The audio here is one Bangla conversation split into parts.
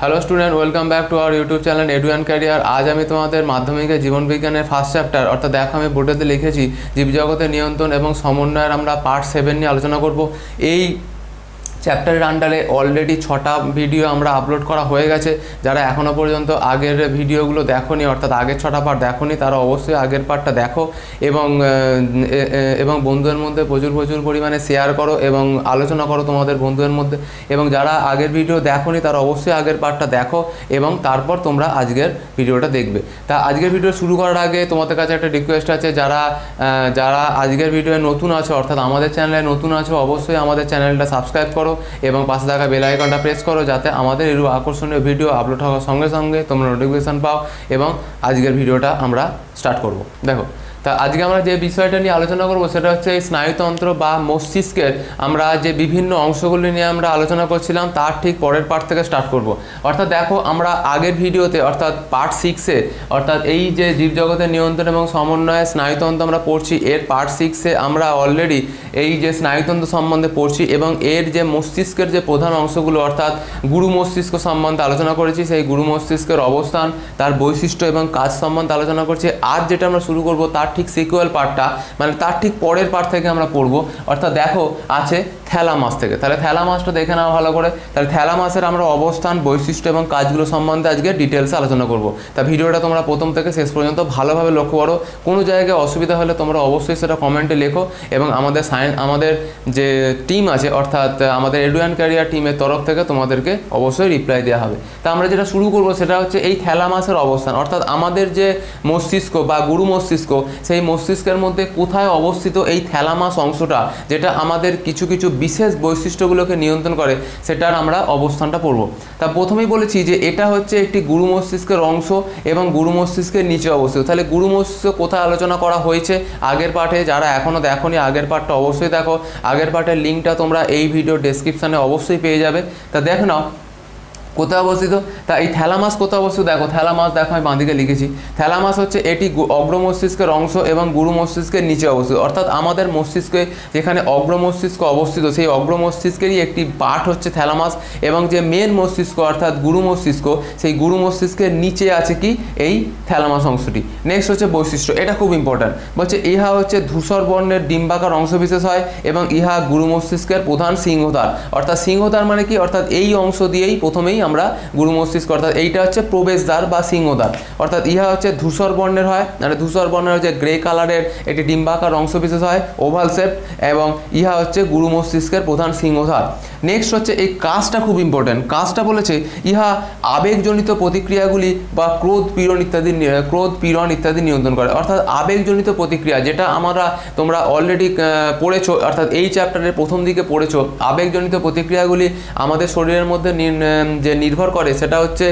Hello student, welcome back to our YouTube channel edu and career. আজ আমি তোমাদের মাধ্যমিকের জীবন বিজ্ঞানের ফার্স্ট চ্যাপ্টার অর্থাৎ দেখো আমি বোর্ডেতে লিখেছি জীবজগতের নিয়ন্ত্রণ এবং সমন্বয়ের আমরা পার্ট 7 নিয়ে আলোচনা করব। এই চ্যাপ্টারের আন্ডারে অলরেডি 6টা ভিডিও আমরা আপলোড করা হয়ে গেছে। যারা এখনও পর্যন্ত আগের ভিডিওগুলো দেখোনি অর্থাৎ আগের 6টা পার্ট দেখোনি তারা অবশ্যই আগের পার্টটা দেখো এবং বন্ধুদের মধ্যে প্রচুর পরিমাণে শেয়ার করো এবং আলোচনা করো তোমাদের বন্ধুদের মধ্যে। এবং যারা আগের ভিডিও দেখোনি তারা অবশ্যই আগের পার্টটা দেখো এবং তারপর তোমরা আজকের ভিডিওটা দেখবে। তা আজকের ভিডিও শুরু করার আগে তোমাদের কাছে একটা রিকোয়েস্ট আছে, যারা আজকের ভিডিওয়ে নতুন আছো অর্থাৎ আমাদের চ্যানেলে নতুন আছো অবশ্যই আমাদের চ্যানেলটা সাবস্ক্রাইব করো এবং পাশে থাকা বেল আইকনটা প্রেস করো যাতে আমাদের এরকম আকর্ষণীয় ভিডিও আপলোড হওয়ার সঙ্গে সঙ্গে তোমরা নোটিফিকেশান পাও। এবং আজকের ভিডিওটা আমরা স্টার্ট করব। দেখো, তা আজকে আমরা যে বিষয়টা নিয়ে আলোচনা করব সেটা হচ্ছে এই স্নায়ুতন্ত্র বা মস্তিষ্কের আমরা যে বিভিন্ন অংশগুলি নিয়ে আমরা আলোচনা করছিলাম তার ঠিক পরের পার্ট থেকে স্টার্ট করব। অর্থাৎ দেখো, আমরা আগের ভিডিওতে অর্থাৎ পার্ট 6-এ অর্থাৎ এই যে জীবজগতের নিয়ন্ত্রণ এবং সমন্বয়ে স্নায়ুতন্ত্র আমরা পড়ছি, এর পার্ট 6-এ আমরা অলরেডি এই যে স্নায়ুতন্ত্র সম্বন্ধে পড়ছি এবং এর যে মস্তিষ্কের যে প্রধান অংশগুলো অর্থাৎ গুরু মস্তিষ্ক সম্বন্ধে আলোচনা করেছি। সেই গুরু মস্তিষ্কের অবস্থান, তার বৈশিষ্ট্য এবং কাজ সম্বন্ধে আলোচনা করছি। আজ যেটা আমরা শুরু করব তার ঠিক সিকুয়াল পার্টটা মানে তার ঠিক পরের পার্ট থেকে আমরা পড়বো। অর্থাৎ দেখো আছে থ্যালামাস থেকে, তাহলে থ্যালামাসটা দেখে নেওয়া ভালো করে। তাহলে থ্যালামাসের আমরা অবস্থান, বৈশিষ্ট্য এবং কাজগুলো সম্বন্ধে আজকে ডিটেলসে আলোচনা করব। তা ভিডিওটা তোমরা প্রথম থেকে শেষ পর্যন্ত ভালোভাবে লক্ষ্য করো। কোনো জায়গায় অসুবিধা হলে তোমরা অবশ্যই সেটা কমেন্টে লেখো এবং আমাদের যে টিম আছে অর্থাৎ আমাদের এডু অ্যান্ড ক্যারিয়ার টিমের তরফ থেকে তোমাদেরকে অবশ্যই রিপ্লাই দেওয়া হবে। তা আমরা যেটা শুরু করব সেটা হচ্ছে এই থ্যালামাসের অবস্থান অর্থাৎ আমাদের যে মস্তিষ্ক বা গুরু মস্তিষ্ক, সেই মস্তিষ্কের মধ্যে কোথায় অবস্থিত এই থ্যালামাস অংশটা যেটা আমাদের কিছু বিশেষ বৈশিষ্ট্যগুলোকে নিয়ন্ত্রণ করে সেটার আমরা অবস্থানটা পড়ব। তা প্রথমেই বলেছি যে এটা হচ্ছে একটি গুরু মস্তিষ্কের অংশ এবং গুরু মস্তিষ্কের নিচে অবস্থিত। তাহলে গুরু মস্তিষ্ক কোথায় আলোচনা করা হয়েছে আগের পার্টে, যারা এখনও দেখোনি আগের পার্টটা অবশ্যই দেখো। আগের পার্টের লিঙ্কটা তোমরা এই ভিডিও ডেসক্রিপশানে অবশ্যই পেয়ে যাবে। তা দেখো নাও কোথায় অবস্থিত। তা এই থ্যালামাস কোথায় অবস্থিত দেখো, থ্যালামাস দেখো আমি বাঁদিকে লিখেছি। থ্যালামাস হচ্ছে এটি অগ্র মস্তিষ্কের অংশ এবং গুরু মস্তিষ্কের নিচে অবস্থিত। অর্থাৎ আমাদের মস্তিষ্কে যেখানে অগ্র মস্তিষ্ক অবস্থিত সেই অগ্র মস্তিষ্কেরই একটি পার্ট হচ্ছে থ্যালামাস এবং যে মেন মস্তিষ্ক অর্থাৎ গুরু মস্তিষ্ক, সেই গুরু মস্তিষ্কের নিচে আছে কি এই থ্যালামাস অংশটি। নেক্সট হচ্ছে বৈশিষ্ট্য, এটা খুব ইম্পর্ট্যান্ট। বলছে ইহা হচ্ছে ধূসর বর্ণের ডিম্বাকার অংশবিশেষ হয় এবং ইহা গুরু মস্তিষ্কের প্রধান সিংহদ্বার। অর্থাৎ সিংহদ্বার মানে কি, অর্থাৎ এই অংশ দিয়েই প্রথমেই আমরা গুরু মস্তিষ্ক অর্থাৎ এইটা হচ্ছে প্রবেশদ্বার বা সিংহদ্বার। অর্থাৎ ইহা হচ্ছে ধূসর বর্ণের হয়, মানে ধূসর বর্ণের হচ্ছে গ্রে কালারের একটি ডিম্বাকার অংশবিশেষ হয় ওভাল শেপ এবং ইহা হচ্ছে গুরু মস্তিষ্কের প্রধান সিংহদ্বার। নেক্সট হচ্ছে এই কাজটা খুব ইম্পর্ট্যান্ট। কাজটা বলেছে ইহা আবেগজনিত প্রতিক্রিয়াগুলি বা ক্রোধ পীড়ন ইত্যাদি নিয়ন্ত্রণ করে। অর্থাৎ আবেগজনিত প্রতিক্রিয়া যেটা তোমরা অলরেডি পড়েছো অর্থাৎ এই চ্যাপ্টারের প্রথম দিকে পড়েছো। আবেগজনিত প্রতিক্রিয়াগুলি আমাদের শরীরের মধ্যে যে নির্ভর করে সেটা হচ্ছে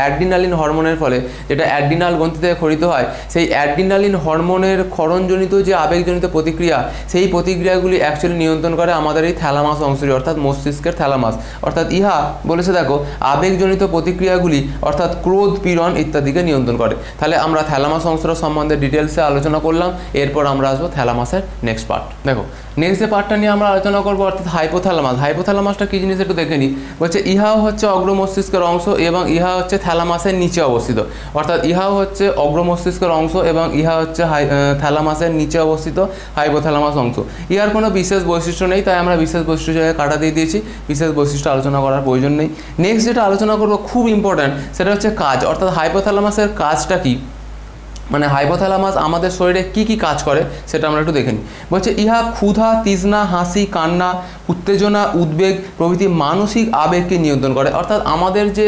অ্যাড্রিনালিন হরমোনের ফলে, যেটা অ্যাড্রিনাল গ্রন্থি থেকে ক্ষরিত হয়। সেই অ্যাড্রিনালিন হরমোনের ক্ষরণজনিত যে আবেগজনিত প্রতিক্রিয়া, সেই প্রতিক্রিয়াগুলি অ্যাকচুয়ালি নিয়ন্ত্রণ করে আমাদের এই থ্যালামাস অংশটি অর্থাৎ মস্তিষ্কের থ্যালামাস। অর্থাৎ ইহা বলেছে দেখো আবেগজনিত প্রতিক্রিয়াগুলি অর্থাৎ ক্রোধ পীড়ন ইত্যাদিকে নিয়ন্ত্রণ করে। তাহলে আমরা থ্যালামাস অংশটা সম্বন্ধে ডিটেলসে আলোচনা করলাম। এরপর আমরা আসবো থ্যালামাসের নেক্সট পার্ট। দেখো নেক্সট যে পার্টটা নিয়ে আমরা আলোচনা করবো অর্থাৎ হাইপোথ্যালামাস। হাইপোথ্যালামাসটা কী জিনিস একটু দেখে নিই। বলছে ইহাও হচ্ছে অগ্র মস্তিষ্কের অংশ এবং ইহা হচ্ছে থ্যালামাসের নিচে অবস্থিত। অর্থাৎ ইহাও হচ্ছে অগ্র মস্তিষ্কের অংশ এবং ইহা হচ্ছে থ্যালামাসের নিচে অবস্থিত হাইপোথ্যালামাস অংশ। ইহার কোনো বিশেষ বৈশিষ্ট্য নেই, তাই আমরা বিশেষ বৈশিষ্ট্য জায়গায় কাটা দিয়ে দিয়েছি, বিশেষ বৈশিষ্ট্য আলোচনা করার প্রয়োজন নেই। নেক্সট যেটা আলোচনা করবো খুব ইম্পর্ট্যান্ট, সেটা হচ্ছে কাজ। অর্থাৎ হাইপোথ্যালামাসের কাজটা কী, মানে হাইপোথ্যালামাস আমাদের শরীরে কি কি কাজ করে সেটা আমরা একটু দেখে নিই। বলছে ইহা ক্ষুধা, তৃষ্ণা, হাসি, কান্না, উত্তেজনা, উদ্বেগ প্রভৃতি মানসিক আবেগকে নিয়ন্ত্রণ করে। অর্থাৎ আমাদের যে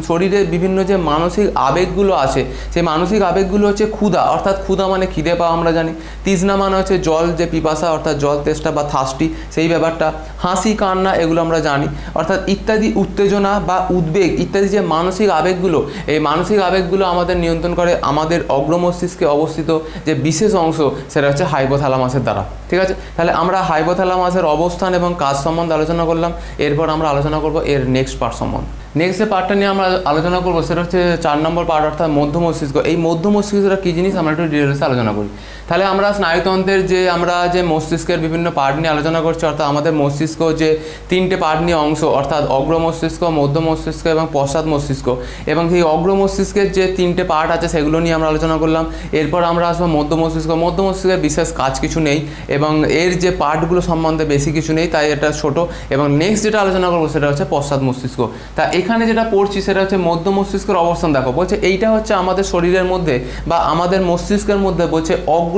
শরীরে বিভিন্ন যে মানসিক আবেগগুলো আছে সেই মানসিক আবেগগুলো হচ্ছে ক্ষুধা, অর্থাৎ ক্ষুধা মানে খিদে পাওয়া আমরা জানি। তৃষ্ণা মানে হচ্ছে জল, যে পিপাসা অর্থাৎ জল তেষ্টা বা থার্স্টি সেই ব্যাপারটা। হাসি, কান্না এগুলো আমরা জানি। অর্থাৎ ইত্যাদি উত্তেজনা বা উদ্বেগ ইত্যাদি যে মানসিক আবেগগুলো, এই মানসিক আবেগগুলো আমাদের নিয়ন্ত্রণ করে আমাদের অগ্র মস্তিষ্কে অবস্থিত যে বিশেষ অংশ সেটা হচ্ছে হাইপোথ্যালামাসের দ্বারা। ঠিক আছে, তাহলে আমরা হাইপোথ্যালামাসের অবস্থান এবং কাজ সম্বন্ধে আলোচনা করলাম। এরপর আমরা আলোচনা করব এর নেক্সট পার্ট সম্বন্ধে। নেক্সট যে পার্টটা নিয়ে আমরা আলোচনা করবো সেটা হচ্ছে 4 নম্বর পার্ট, অর্থাৎ মধ্য মস্তিষ্ক। এই মধ্য মস্তিষ্কটা কী জিনিস আমরা একটু ডিটেলসে আলোচনা করি। তাহলে আমরা স্নায়ুতন্ত্রের আমরা যে মস্তিষ্কের বিভিন্ন পার্ট নিয়ে আলোচনা করছি, অর্থাৎ আমাদের মস্তিষ্ক যে 3টে পার্ট নিয়ে অংশ, অর্থাৎ অগ্র মস্তিষ্ক, মধ্য মস্তিষ্ক এবং পশ্চাৎ মস্তিষ্ক, এবং সেই অগ্র মস্তিষ্কের যে 3টে পার্ট আছে সেগুলো নিয়ে আমরা আলোচনা করলাম। এরপর আমরা আসবো মধ্য মস্তিষ্ক। মধ্য মস্তিষ্কের বিশেষ কাজ কিছু নেই এবং এর যে পার্টগুলো সম্বন্ধে বেশি কিছু নেই, তাই এটা ছোট। এবং নেক্সট যেটা আলোচনা করবো সেটা হচ্ছে পশ্চাৎ মস্তিষ্ক। তা এখানে যেটা পড়ছি সেটা হচ্ছে মধ্য মস্তিষ্কের অবস্থান। দেখো বলছে এইটা হচ্ছে আমাদের শরীরের মধ্যে বা আমাদের মস্তিষ্কের মধ্যে বলছে অগ্র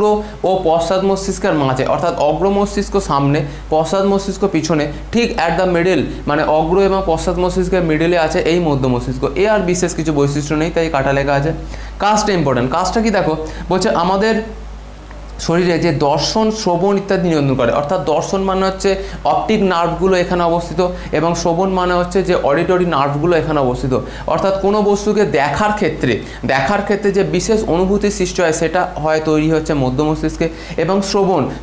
ও পশ্চাৎ মস্তিষ্কের মাঝে, অর্থাৎ অগ্র মস্তিষ্ক সামনে, পশ্চাৎ মস্তিষ্ক পিছনে, ঠিক অ্যাট দ্য মিডল, মানে অগ্র এবং পশ্চাৎ মস্তিষ্কের মিডলে আছে এই মধ্য মস্তিষ্ক। এ আর বিশেষ কিছু বৈশিষ্ট্য নেই, তাই কাটা লেখা আছে। কাজটা ইম্পর্টেন্ট। কাজটা কি দেখো বলছে আমাদের শরীরে যে দর্শন, শ্রবণ ইত্যাদি নিয়ন্ত্রণ করে, অর্থাৎ দর্শন মানে হচ্ছে অপটিক নার্ভগুলো এখানে অবস্থিত এবং শ্রবণ মানে হচ্ছে যে অডিটরি নার্ভগুলো এখানে অবস্থিত। অর্থাৎ কোনো বস্তুকে দেখার ক্ষেত্রে যে বিশেষ অনুভূতি সৃষ্টি হয় সেটা হয় তৈরি হচ্ছে মধ্য মস্তিষ্কে। এবং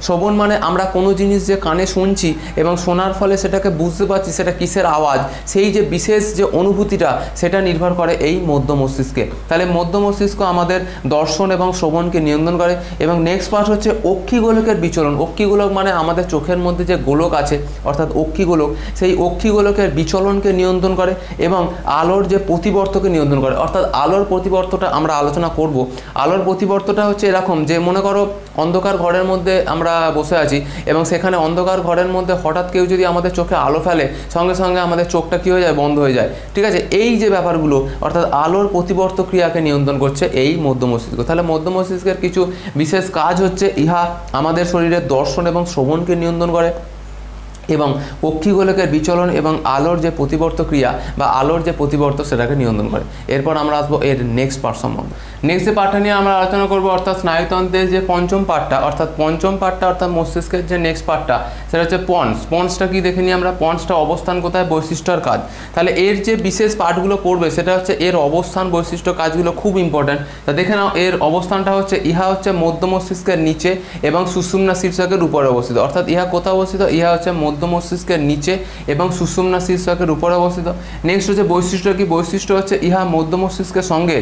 শ্রবণ মানে আমরা কোনো জিনিস যে কানে শুনছি এবং শোনার ফলে সেটাকে বুঝতে পারছি সেটা কিসের আওয়াজ, সেই যে বিশেষ যে অনুভূতিটা সেটা নির্ভর করে এই মধ্য মস্তিষ্কে। তাহলে মধ্য মস্তিষ্ক আমাদের দর্শন এবং শ্রবণকে নিয়ন্ত্রণ করে। এবং নেক্সট পার্ট হচ্ছে অক্ষিগোলকের বিচলন। অক্ষিগোলক মানে আমাদের চোখের মধ্যে যে গোলক আছে, অর্থাৎ অক্ষিগোলক, সেই অক্ষিগোলকের বিচলনকে নিয়ন্ত্রণ করে এবং আলোর যে প্রতিবর্তকে নিয়ন্ত্রণ করে। অর্থাৎ আলোর প্রতিবর্তটা আমরা আলোচনা করব। আলোর প্রতিবর্তটা হচ্ছে এরকম যে মনে করো অন্ধকার ঘরের মধ্যে আমরা বসে আছি এবং সেখানে অন্ধকার ঘরের মধ্যে হঠাৎ কেউ যদি আমাদের চোখে আলো ফেলে, সঙ্গে সঙ্গে আমাদের চোখটা কী হয়ে যায়, বন্ধ হয়ে যায়। ঠিক আছে, এই যে ব্যাপারগুলো অর্থাৎ আলোর প্রতিবর্ত ক্রিয়াকে নিয়ন্ত্রণ করছে এই মধ্য মস্তিষ্ক। তাহলে মধ্য মস্তিষ্কের কিছু বিশেষ কাজ হচ্ছে ইহা আমাদের শরীরের দর্শন এবং শ্রবণকে নিয়ন্ত্রণ করে এবং অক্ষিগোলকের বিচলন এবং আলোর যে প্রতিবর্ত ক্রিয়া বা আলোর যে প্রতিবর্ত সেটাকে নিয়ন্ত্রণ করে। এরপর আমরা আসবো এর নেক্সট পার্ট সম্বন্ধে। নেক্সট যে পার্টটা নিয়ে আমরা আলোচনা করবো অর্থাৎ স্নায়ুতন্ত্রের যে পঞ্চম পার্টটা অর্থাৎ মস্তিষ্কের যে নেক্সট পার্টটা সেটা হচ্ছে পন্স। পন্সটা কি দেখে নিই আমরা। পন্সটা অবস্থান কোথায়, বৈশিষ্ট্য আর কাজ। তাহলে এর যে বিশেষ পার্টগুলো পড়বে সেটা হচ্ছে এর অবস্থান, বৈশিষ্ট্য, কাজগুলো খুব ইম্পর্ট্যান্ট। তা দেখে নাও এর অবস্থানটা হচ্ছে ইহা হচ্ছে মধ্য মস্তিষ্কের নিচে এবং সুষুম্না শীর্ষকের উপরে অবস্থিত। অর্থাৎ ইহা কোথায় অবস্থিত, ইহা হচ্ছে মধ্য মস্তিষ্কের নিচে এবং সুষুম্না শীর্ষকের উপরে অবস্থিত। নেক্সট হচ্ছে বৈশিষ্ট্য কি, বৈশিষ্ট্য হচ্ছে ইহা মধ্য মস্তিষ্কের সঙ্গে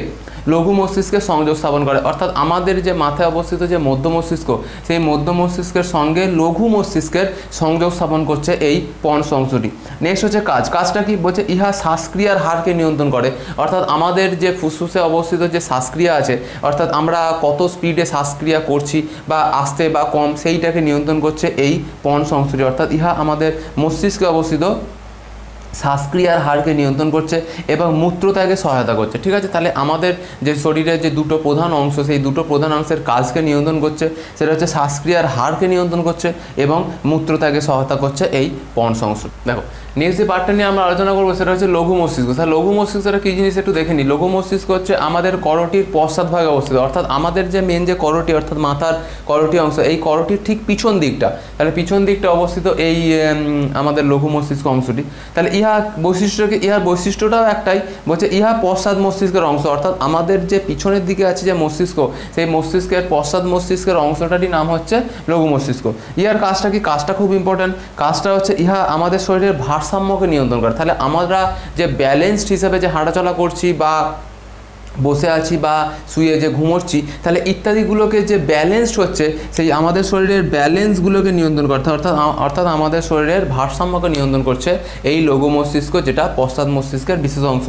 লঘু মস্তিষ্কের সংযোগ স্থাপন করে। অর্থাৎ আমাদের যে মাথায় অবস্থিত যে মধ্য মস্তিষ্ক, সেই মধ্য মস্তিষ্কের সঙ্গে লঘু মস্তিষ্কের সংযোগ স্থাপন করছে এই পন্স অংশটি। নেক্সট হচ্ছে কাজটা কি বলছে ইহা শ্বাসক্রিয়ার হারকে নিয়ন্ত্রণ করে। অর্থাৎ আমাদের যে ফুসফুসে অবস্থিত যে শ্বাসক্রিয়া আছে, অর্থাৎ আমরা কত স্পিডে শ্বাসক্রিয়া করছি বা আস্তে বা কম, সেইটাকে নিয়ন্ত্রণ করছে এই পন্স অংশটি। অর্থাৎ ইহা আমাদের মস্তিষ্কে অবস্থিত শ্বাসক্রিয়ার হারকে নিয়ন্ত্রণ করছে এবং মূত্রত্যাগে সহায়তা করছে। ঠিক আছে, তাহলে আমাদের যে শরীরের যে দুটো প্রধান অংশ, সেই দুটো প্রধান অংশের কাজকে নিয়ন্ত্রণ করছে সেটা হচ্ছে শ্বাসক্রিয়ার হারকে নিয়ন্ত্রণ করছে এবং মূত্রত্যাগে সহায়তা করছে এই পন্স অংশ। দেখো নেক্সট যে পার্টটা নিয়ে আমরা আলোচনা করবো সেটা হচ্ছে লঘু মস্তিষ্ক। তাহলে লঘু মস্তিষ্কটা কী জিনিস একটু দেখে নিই। লঘু মস্তিষ্ক হচ্ছে আমাদের করটির পশ্চাৎ ভাগে অবস্থিত। অর্থাৎ আমাদের যে মেন যে করটি, অর্থাৎ মাথার করটি অংশ, এই করটির ঠিক পিছন দিকটা, তাহলে পিছন দিকটা অবস্থিত এই আমাদের লঘু মস্তিষ্ক অংশটি। তাহলে ইহার বৈশিষ্ট্যটাও একটাই, বলছে ইহা পশ্চাৎ মস্তিষ্কের অংশ। অর্থাৎ আমাদের যে পিছনের দিকে আছে যে মস্তিষ্ক, সেই মস্তিষ্কের পশ্চাৎ মস্তিষ্কের অংশটারই নাম হচ্ছে লঘু মস্তিষ্ক। ইহার কাজটা কি, কাজটা খুব ইম্পর্ট্যান্ট। কাজটা হচ্ছে ইহা আমাদের শরীরের ভারসাম্যকে নিয়ন্ত্রণ করে। তাহলে আমরা যে ব্যালেন্সড হিসাবে যে হাঁটাচলা করছি বা বসে আছি বা শুয়ে যে ঘুমোচ্ছি, তাহলে ইত্যাদিগুলোকে যে ব্যালেন্সড হচ্ছে, সেই আমাদের শরীরের ব্যালেন্সগুলোকে নিয়ন্ত্রণ করতে অর্থাৎ আমাদের শরীরের ভারসাম্যকে নিয়ন্ত্রণ করছে এই লঘু মস্তিষ্ক, যেটা পশ্চাৎ মস্তিষ্কের বিশেষ অংশ।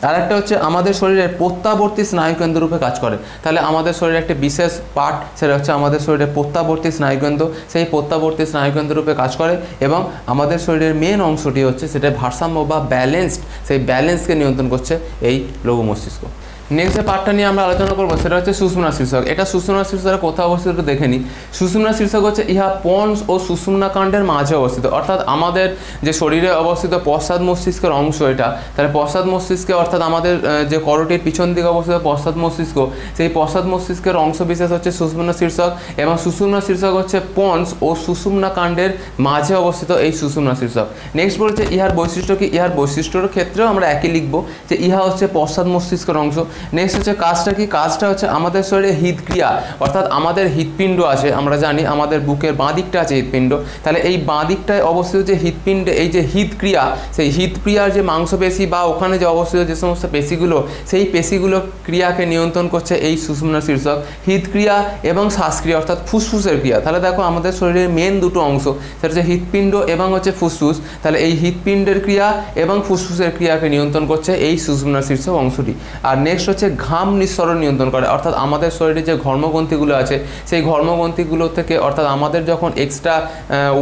আরেকটা হচ্ছে আমাদের শরীরের প্রত্যাবর্তী স্নায়ুকেন্দ্র রূপে কাজ করে। তাহলে আমাদের শরীরের একটি বিশেষ পার্ট সেটা হচ্ছে আমাদের শরীরের প্রত্যাবর্তী স্নায়ুকেন্দ্র। সেই প্রত্যাবর্তী স্নায়ুকেন্দ্র রূপে কাজ করে এবং আমাদের শরীরের মেন অংশটি হচ্ছে সেটা ভারসাম্য বা ব্যালেন্সড, সেই ব্যালেন্সকে নিয়ন্ত্রণ করছে এই লঘু মস্তিষ্ক। নেক্সট যে পার্টটা নিয়ে আমরা আলোচনা করবো সেটা হচ্ছে সুষুম্না শীর্ষক। এটা সুষুম্না শীর্ষকের কোথায় অবস্থিত একটু দেখে নিই। সুষুম্না শীর্ষক হচ্ছে ইহা পন্স ও সুষুম্না কাণ্ডের মাঝে অবস্থিত। অর্থাৎ আমাদের যে শরীরে অবস্থিত পশ্চাৎ মস্তিষ্কের অংশ এটা, তাহলে পশ্চাৎ মস্তিষ্কে অর্থাৎ আমাদের যে করটির পিছন দিকে অবস্থিত পশ্চাৎ মস্তিষ্ক, সেই পশ্চাৎ মস্তিষ্কের অংশ বিশেষ হচ্ছে সুষুম্না শীর্ষক এবং সুষুম্না শীর্ষক হচ্ছে পন্স ও সুষুম্না কাণ্ডের মাঝে অবস্থিত এই সুষুম্না শীর্ষক। নেক্সট বলছে ইহার বৈশিষ্ট্য কি, ইহার বৈশিষ্ট্যর ক্ষেত্রেও আমরা একই লিখবো যে ইহা হচ্ছে পশ্চাৎ মস্তিষ্কের অংশ। নেক্সট হচ্ছে কাজটা কি, কাজটা হচ্ছে আমাদের শরীরে হৃদক্রিয়া অর্থাৎ আমাদের হৃৎপিণ্ড আছে, আমরা জানি আমাদের বুকের বাঁ দিকটা আছে হৃৎপিণ্ড, তাহলে এই বাঁ দিকটায় অবস্থিত যে হৃৎপিণ্ডে এই যে হৃদক্রিয়া, সেই হৃদক্রিয়ার যে মাংসপেশি বা ওখানে যে অবস্থিত যে সমস্ত পেশিগুলো, সেই পেশিগুলো ক্রিয়াকে নিয়ন্ত্রণ করছে এই সুষুম্না শীর্ষক। হৃদক্রিয়া এবং শ্বাসক্রিয়া অর্থাৎ ফুসফুসের ক্রিয়া। তাহলে দেখো আমাদের শরীরের মেন দুটো অংশ, সেটা হচ্ছে হৃৎপিণ্ড এবং হচ্ছে ফুসফুস। তাহলে এই হৃৎপিণ্ডের ক্রিয়া এবং ফুসফুসের ক্রিয়াকে নিয়ন্ত্রণ করছে এই সুষুম্না শীর্ষক অংশটি। আর নেক্সট হচ্ছে ঘাম নিঃসরণ নিয়ন্ত্রণ করে, অর্থাৎ আমাদের শরীরে যে ঘর্মগ্রন্থিগুলো আছে সেই ঘর্মগ্রন্থিগুলো থেকে, অর্থাৎ আমাদের যখন এক্সট্রা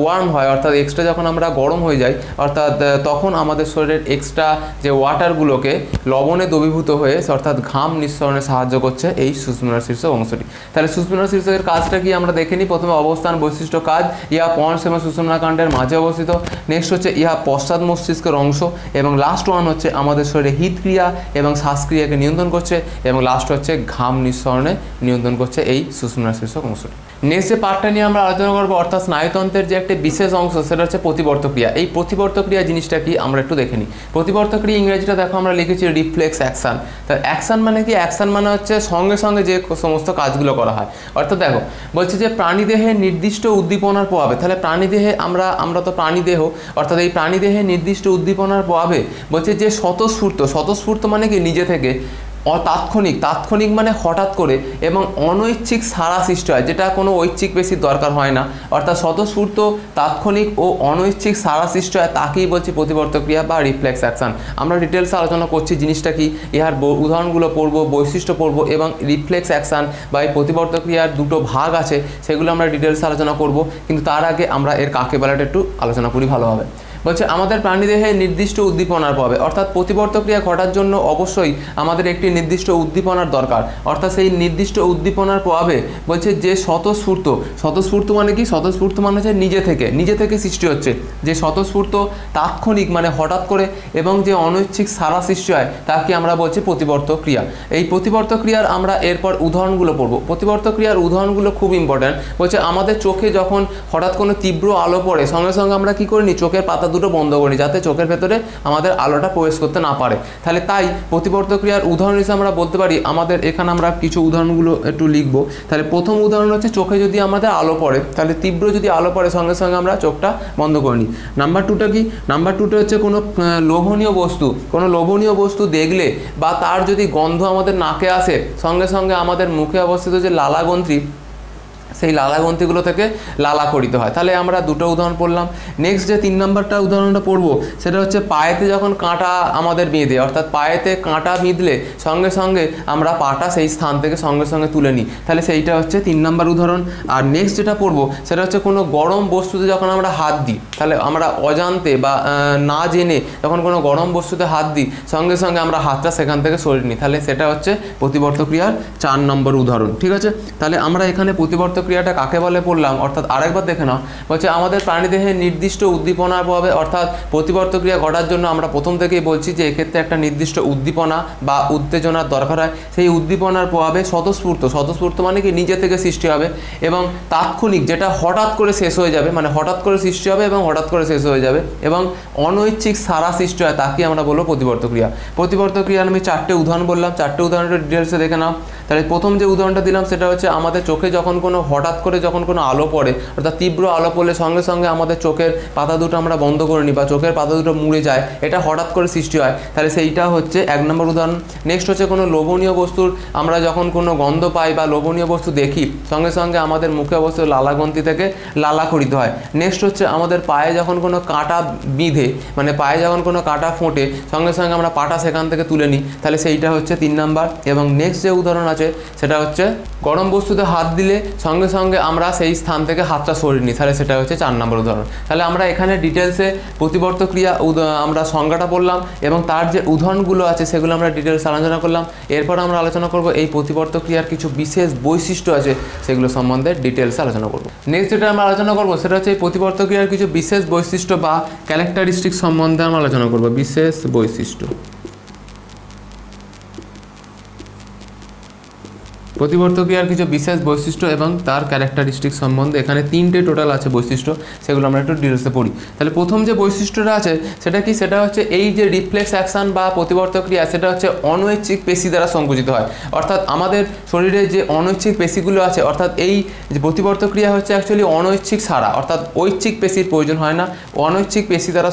ওয়ার্ম হয়, অর্থাৎ এক্সট্রা যখন আমরা গরম হয়ে যাই, অর্থাৎ তখন আমাদের শরীরের এক্সট্রা যে ওয়াটারগুলোকে লবণে দ্রবীভূত হয়ে অর্থাৎ ঘাম নিঃসরণে সাহায্য করছে এই সুষুম্না শীর্ষক অংশটি। তাহলে সুষুম্না শীর্ষকের কাজটা কি আমরা দেখে নিই। প্রথমে অবস্থান বৈশিষ্ট্য কাজ, ইহা পঞ্চ এবং সুষুম্না কাণ্ডের মাঝে অবস্থিত। নেক্সট হচ্ছে ইহা পশ্চাৎ মস্তিষ্কের অংশ, এবং লাস্ট ওয়ান হচ্ছে আমাদের শরীরে হৃদক্রিয়া এবং শ্বাসক্রিয়াকে নিয়ন্ত্রণ করছে, এবং লাস্ট হচ্ছে ঘাম নিঃসরণে নিয়ন্ত্রণ করছে এই সুষুম্না শীর্ষক অংশটি। নেক্সট যে পার্টটা নিয়ে আমরা আলোচনা করবো, অর্থাৎ স্নায়ুতন্ত্রের যে একটি বিশেষ অংশ, সেটা হচ্ছে প্রতিবর্ত ক্রিয়া। এই প্রতিবর্ত ক্রিয়া জিনিসটা কি আমরা একটু দেখে নিই। প্রতিবর্ত ক্রিয়া ইংরেজিটা দেখো আমরা লিখেছি রিফ্লেক্স অ্যাকশন। তা অ্যাকশন মানে কি, অ্যাকশন মানে হচ্ছে সঙ্গে সঙ্গে যে সমস্ত কাজগুলো করা হয়। অর্থাৎ দেখো বলছে যে প্রাণীদেহে নির্দিষ্ট উদ্দীপনার প্রভাবে, তাহলে প্রাণীদেহে আমরা তো প্রাণীদেহ, অর্থাৎ এই প্রাণীদেহে নির্দিষ্ট উদ্দীপনার প্রভাবে বলছে যে স্বতঃস্ফূর্ত মানে কি নিজে থেকে, তাৎক্ষণিক মানে হঠাৎ করে, এবং অনৈচ্ছিক সাড়া সৃষ্টি হয়, যেটা কোনো ঐচ্ছিক বেশি দরকার হয় না, অর্থাৎ স্বতঃস্ফূর্ত তাৎক্ষণিক ও অনৈচ্ছিক সাড়া সৃষ্টি হয়, তাকেই বলছি প্রতিবর্ত ক্রিয়া বা রিফ্লেক্স অ্যাকশন। আমরা ডিটেলসে আলোচনা করছি জিনিসটা কি, ইহার উদাহরণগুলো পড়বো, বৈশিষ্ট্য পড়বো, এবং রিফ্লেক্স অ্যাকশন বা এই প্রতিবর্ত ক্রিয়ার দুটো ভাগ আছে সেগুলো আমরা ডিটেলসে আলোচনা করব। কিন্তু তার আগে আমরা এর কাকে বেলাটা একটু আলোচনা করি ভালোভাবে। বলছে আমাদের প্রাণীদেহে নির্দিষ্ট উদ্দীপনার প্রভাবে, অর্থাৎ প্রতিবর্ত ক্রিয়া ঘটার জন্য অবশ্যই আমাদের একটি নির্দিষ্ট উদ্দীপনার দরকার, অর্থাৎ সেই নির্দিষ্ট উদ্দীপনার প্রভাবে বলছে যে স্বতঃস্ফূর্ত মানে কি, স্বতঃস্ফূর্ত মানে হচ্ছে নিজে থেকে সৃষ্টি হচ্ছে, যে স্বতঃস্ফূর্ত তাৎক্ষণিক মানে হঠাৎ করে, এবং যে অনৈচ্ছিক সাড়া সৃষ্টি হয় তাকে আমরা বলছি প্রতিবর্ত ক্রিয়া। এই প্রতিবর্ত ক্রিয়ার আমরা এরপর উদাহরণগুলো পড়বো। প্রতিবর্ত ক্রিয়ার উদাহরণগুলো খুব ইম্পর্ট্যান্ট। বলছে আমাদের চোখে যখন হঠাৎ কোনো তীব্র আলো পড়ে, সঙ্গে সঙ্গে আমরা কী করিনি, চোখের পাতা দুটো বন্ধ করি যাতে চোখের ভেতরে আমাদের আলোটা প্রবেশ করতে না পারে। তাহলে তাই প্রতিবর্ত ক্রিয়ার উদাহরণ হিসেবে আমরা বলতে পারি, আমাদের এখানে আমরা কিছু উদাহরণগুলো একটু লিখবো। তাহলে প্রথম উদাহরণ হচ্ছে চোখে যদি আমাদের আলো পড়ে, তাহলে তীব্র যদি আলো পড়ে সঙ্গে সঙ্গে আমরা চোখটা বন্ধ করে নিই। নাম্বার টুটা কি, নাম্বার টুটা হচ্ছে কোনো লোভনীয় বস্তু দেখলে বা তার যদি গন্ধ আমাদের নাকে আসে, সঙ্গে সঙ্গে আমাদের মুখে অবস্থিত যে লালাগ্রন্থি, সেই লালাগ্রন্থিগুলো থেকে লালা করিতে হয়। তাহলে আমরা দুটো উদাহরণ পড়লাম। নেক্সট যে 3 নম্বরটা উদাহরণটা পড়বো, সেটা হচ্ছে পায়েতে যখন কাঁটা আমাদের বিঁধে, অর্থাৎ পায়েতে কাঁটা বিঁধলে সঙ্গে সঙ্গে আমরা পাটা সেই স্থান থেকে সঙ্গে সঙ্গে তুলে নিই, তাহলে সেইটা হচ্ছে 3 নম্বর উদাহরণ। আর নেক্সট যেটা পড়বো সেটা হচ্ছে কোনো গরম বস্তুতে যখন আমরা হাত দিই, তাহলে আমরা অজান্তে বা না জেনে যখন কোনো গরম বস্তুতে হাত দিই, সঙ্গে সঙ্গে আমরা হাতটা সেখান থেকে সরিয়ে নিই, তাহলে সেটা হচ্ছে প্রতিবর্ত ক্রিয়ার 4 নম্বর উদাহরণ। ঠিক আছে, তাহলে আমরা এখানে প্রতিবর্ত ক্রিয়াটা কাকে বলে পড়লাম, অর্থাৎ আরেকবার দেখে নাও। বলছে আমাদের প্রাণীদেহে নির্দিষ্ট উদ্দীপনার প্রভাবে, অর্থাৎ প্রতিবর্ত ক্রিয়া ঘটার জন্য আমরা প্রথম থেকেই বলছি যে এক্ষেত্রে একটা নির্দিষ্ট উদ্দীপনা বা উত্তেজনার দরকার হয়। সেই উদ্দীপনার প্রভাবে স্বতঃস্ফূর্ত মানে কি নিজে থেকে সৃষ্টি হবে, এবং তাৎক্ষণিক যেটা হঠাৎ করে শেষ হয়ে যাবে, মানে হঠাৎ করে সৃষ্টি হবে এবং হঠাৎ করে শেষ হয়ে যাবে, এবং অনৈচ্ছিক সাড়া সৃষ্টি হয়, তাকে আমরা বলবো প্রতিবর্ত ক্রিয়া। প্রতিবর্ত ক্রিয়ার আমি 4টে উদাহরণ বললাম, 4টে উদাহরণটা ডিটেলসে দেখে নাও। তাহলে প্রথম যে উদাহরণটা দিলাম সেটা হচ্ছে আমাদের চোখে যখন কোনো হঠাৎ করে যখন কোনো আলো পড়ে, অর্থাৎ তীব্র আলো পড়লে সঙ্গে সঙ্গে আমাদের চোখের পাতা দুটো আমরা বন্ধ করে নিই বা চোখের পাতা দুটো মুড়ে যায়, এটা হঠাৎ করে সৃষ্টি হয়, তাহলে সেইটা হচ্ছে 1 নম্বর উদাহরণ। নেক্সট হচ্ছে কোনো লোভনীয় বস্তুর আমরা যখন কোনো গন্ধ পাই বা লোভনীয় বস্তু দেখি, সঙ্গে সঙ্গে আমাদের মুখে অবস্থিত লালাগ্রন্থি থেকে লালা খরিত হয়। নেক্সট হচ্ছে আমাদের পায়ে যখন কোনো কাঁটা বিঁধে, মানে পায়ে যখন কোনো কাঁটা ফোটে, সঙ্গে সঙ্গে আমরা পাটা সেখান থেকে তুলে নিই, তাহলে সেইটা হচ্ছে 3 নম্বর। এবং নেক্সট যে উদাহরণ আছে সেটা হচ্ছে গরম বস্তুতে হাত দিলে সঙ্গে সঙ্গে আমরা সেই স্থান থেকে হাতটা সরিয়ে নিই, তাহলে সেটা হচ্ছে 4 নম্বর উদাহরণ। তাহলে আমরা এখানে ডিটেলসে প্রতিবর্ত ক্রিয়া আমরা সংজ্ঞাটা বললাম, এবং তার যে উদাহরণগুলো আছে সেগুলো আমরা ডিটেলসে আলোচনা করলাম। এরপর আমরা আলোচনা করব এই প্রতিবর্ত ক্রিয়ার কিছু বিশেষ বৈশিষ্ট্য আছে, সেগুলো সম্বন্ধে ডিটেলসে আলোচনা করব। নেক্সট যেটা আমরা আলোচনা করব সেটা হচ্ছে এই প্রতিবর্ত ক্রিয়ার কিছু বিশেষ বৈশিষ্ট্য বা ক্যারেক্টারিস্টিক সম্বন্ধে আমরা আলোচনা করব। বিশেষ বৈশিষ্ট্য। প্রতিবর্ত ক্রিয়ার কিছু বিশেষ বৈশিষ্ট্য এবং তার ক্যারেক্টারিস্টিক সম্বন্ধে এখানে 3টে টোটাল আছে বৈশিষ্ট্য, সেগুলো আমরা একটু ডিটেলসে পড়ি। তাহলে প্রথম যে বৈশিষ্ট্যটা আছে সেটা কি, সেটা হচ্ছে এই যে রিফ্লেক্স অ্যাকশন বা প্রতিবর্ত ক্রিয়া সেটা হচ্ছে অনৈচ্ছিক পেশি দ্বারা সংকুচিত হয়। অর্থাৎ আমাদের শরীরে যে অনৈচ্ছিক পেশিগুলো আছে, অর্থাৎ এই যে প্রতিবর্ত ক্রিয়া হচ্ছে অ্যাকচুয়ালি অনৈচ্ছিক সারা, অর্থাৎ ঐচ্ছিক পেশির প্রয়োজন হয় না, অনৈচ্ছিক পেশি দ্বারা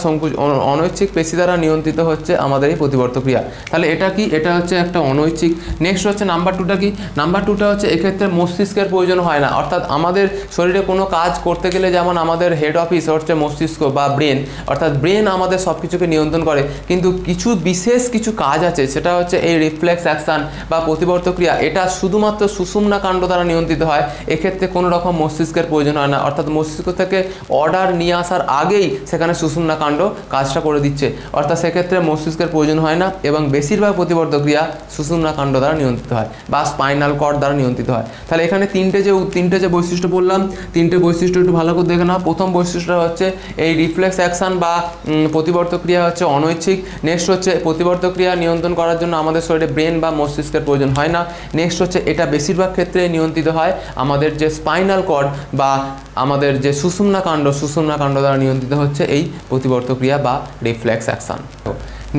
অনৈচ্ছিক পেশি দ্বারা নিয়ন্ত্রিত হচ্ছে আমাদের এই প্রতিবর্ত ক্রিয়া। তাহলে এটা কি, এটা হচ্ছে একটা অনৈচ্ছিক। নেক্সট হচ্ছে নাম্বার 2টা কি, নাম্বার 2টা হচ্ছে এক্ষেত্রে মস্তিষ্কের প্রয়োজন হয় না। অর্থাৎ আমাদের শরীরে কোনো কাজ করতে গেলে যেমন আমাদের হেড অফিস হচ্ছে মস্তিষ্ক বা ব্রেন, অর্থাৎ ব্রেন আমাদের সব কিছুকে নিয়ন্ত্রণ করে, কিন্তু কিছু বিশেষ কিছু কাজ আছে সেটা হচ্ছে এই রিফ্লেক্স অ্যাকশন বা প্রতিবর্ত ক্রিয়া, এটা শুধুমাত্র সুষুম্না কাণ্ড দ্বারা নিয়ন্ত্রিত হয়। এক্ষেত্রে কোনো রকম মস্তিষ্কের প্রয়োজন হয় না, অর্থাৎ মস্তিষ্ক থেকে অর্ডার নিয়ে আসার আগেই সেখানে সুষুম্না কাণ্ড কাজটা করে দিচ্ছে, অর্থাৎ সেক্ষেত্রে মস্তিষ্কের প্রয়োজন হয় না এবং বেশিরভাগ প্রতিবর্ত ক্রিয়া সুষুম্না কাণ্ড দ্বারা নিয়ন্ত্রিত হয় বা স্পাইনাল কর্ড দ্বারা নিয়ন্ত্রিত হয়। তাহলে এখানে তিনটে যে বৈশিষ্ট্য বললাম, 3টে বৈশিষ্ট্য একটু ভালো করে দেখে নাও। প্রথম বৈশিষ্ট্যটা হচ্ছে এই রিফ্লেক্স অ্যাকশন বা প্রতিবর্ত ক্রিয়া হচ্ছে অনৈচ্ছিক। নেক্সট হচ্ছে প্রতিবর্ত ক্রিয়া নিয়ন্ত্রণ করার জন্য আমাদের শরীরে ব্রেন বা মস্তিষ্কের প্রয়োজন হয় না। নেক্সট হচ্ছে এটা বেশিরভাগ ক্ষেত্রে নিয়ন্ত্রিত হয় আমাদের যে স্পাইনাল কর্ড বা আমাদের যে সুষুম্না কাণ্ড দ্বারা নিয়ন্ত্রিত হচ্ছে এই প্রতিবর্ত ক্রিয়া বা রিফ্লেক্স অ্যাকশন।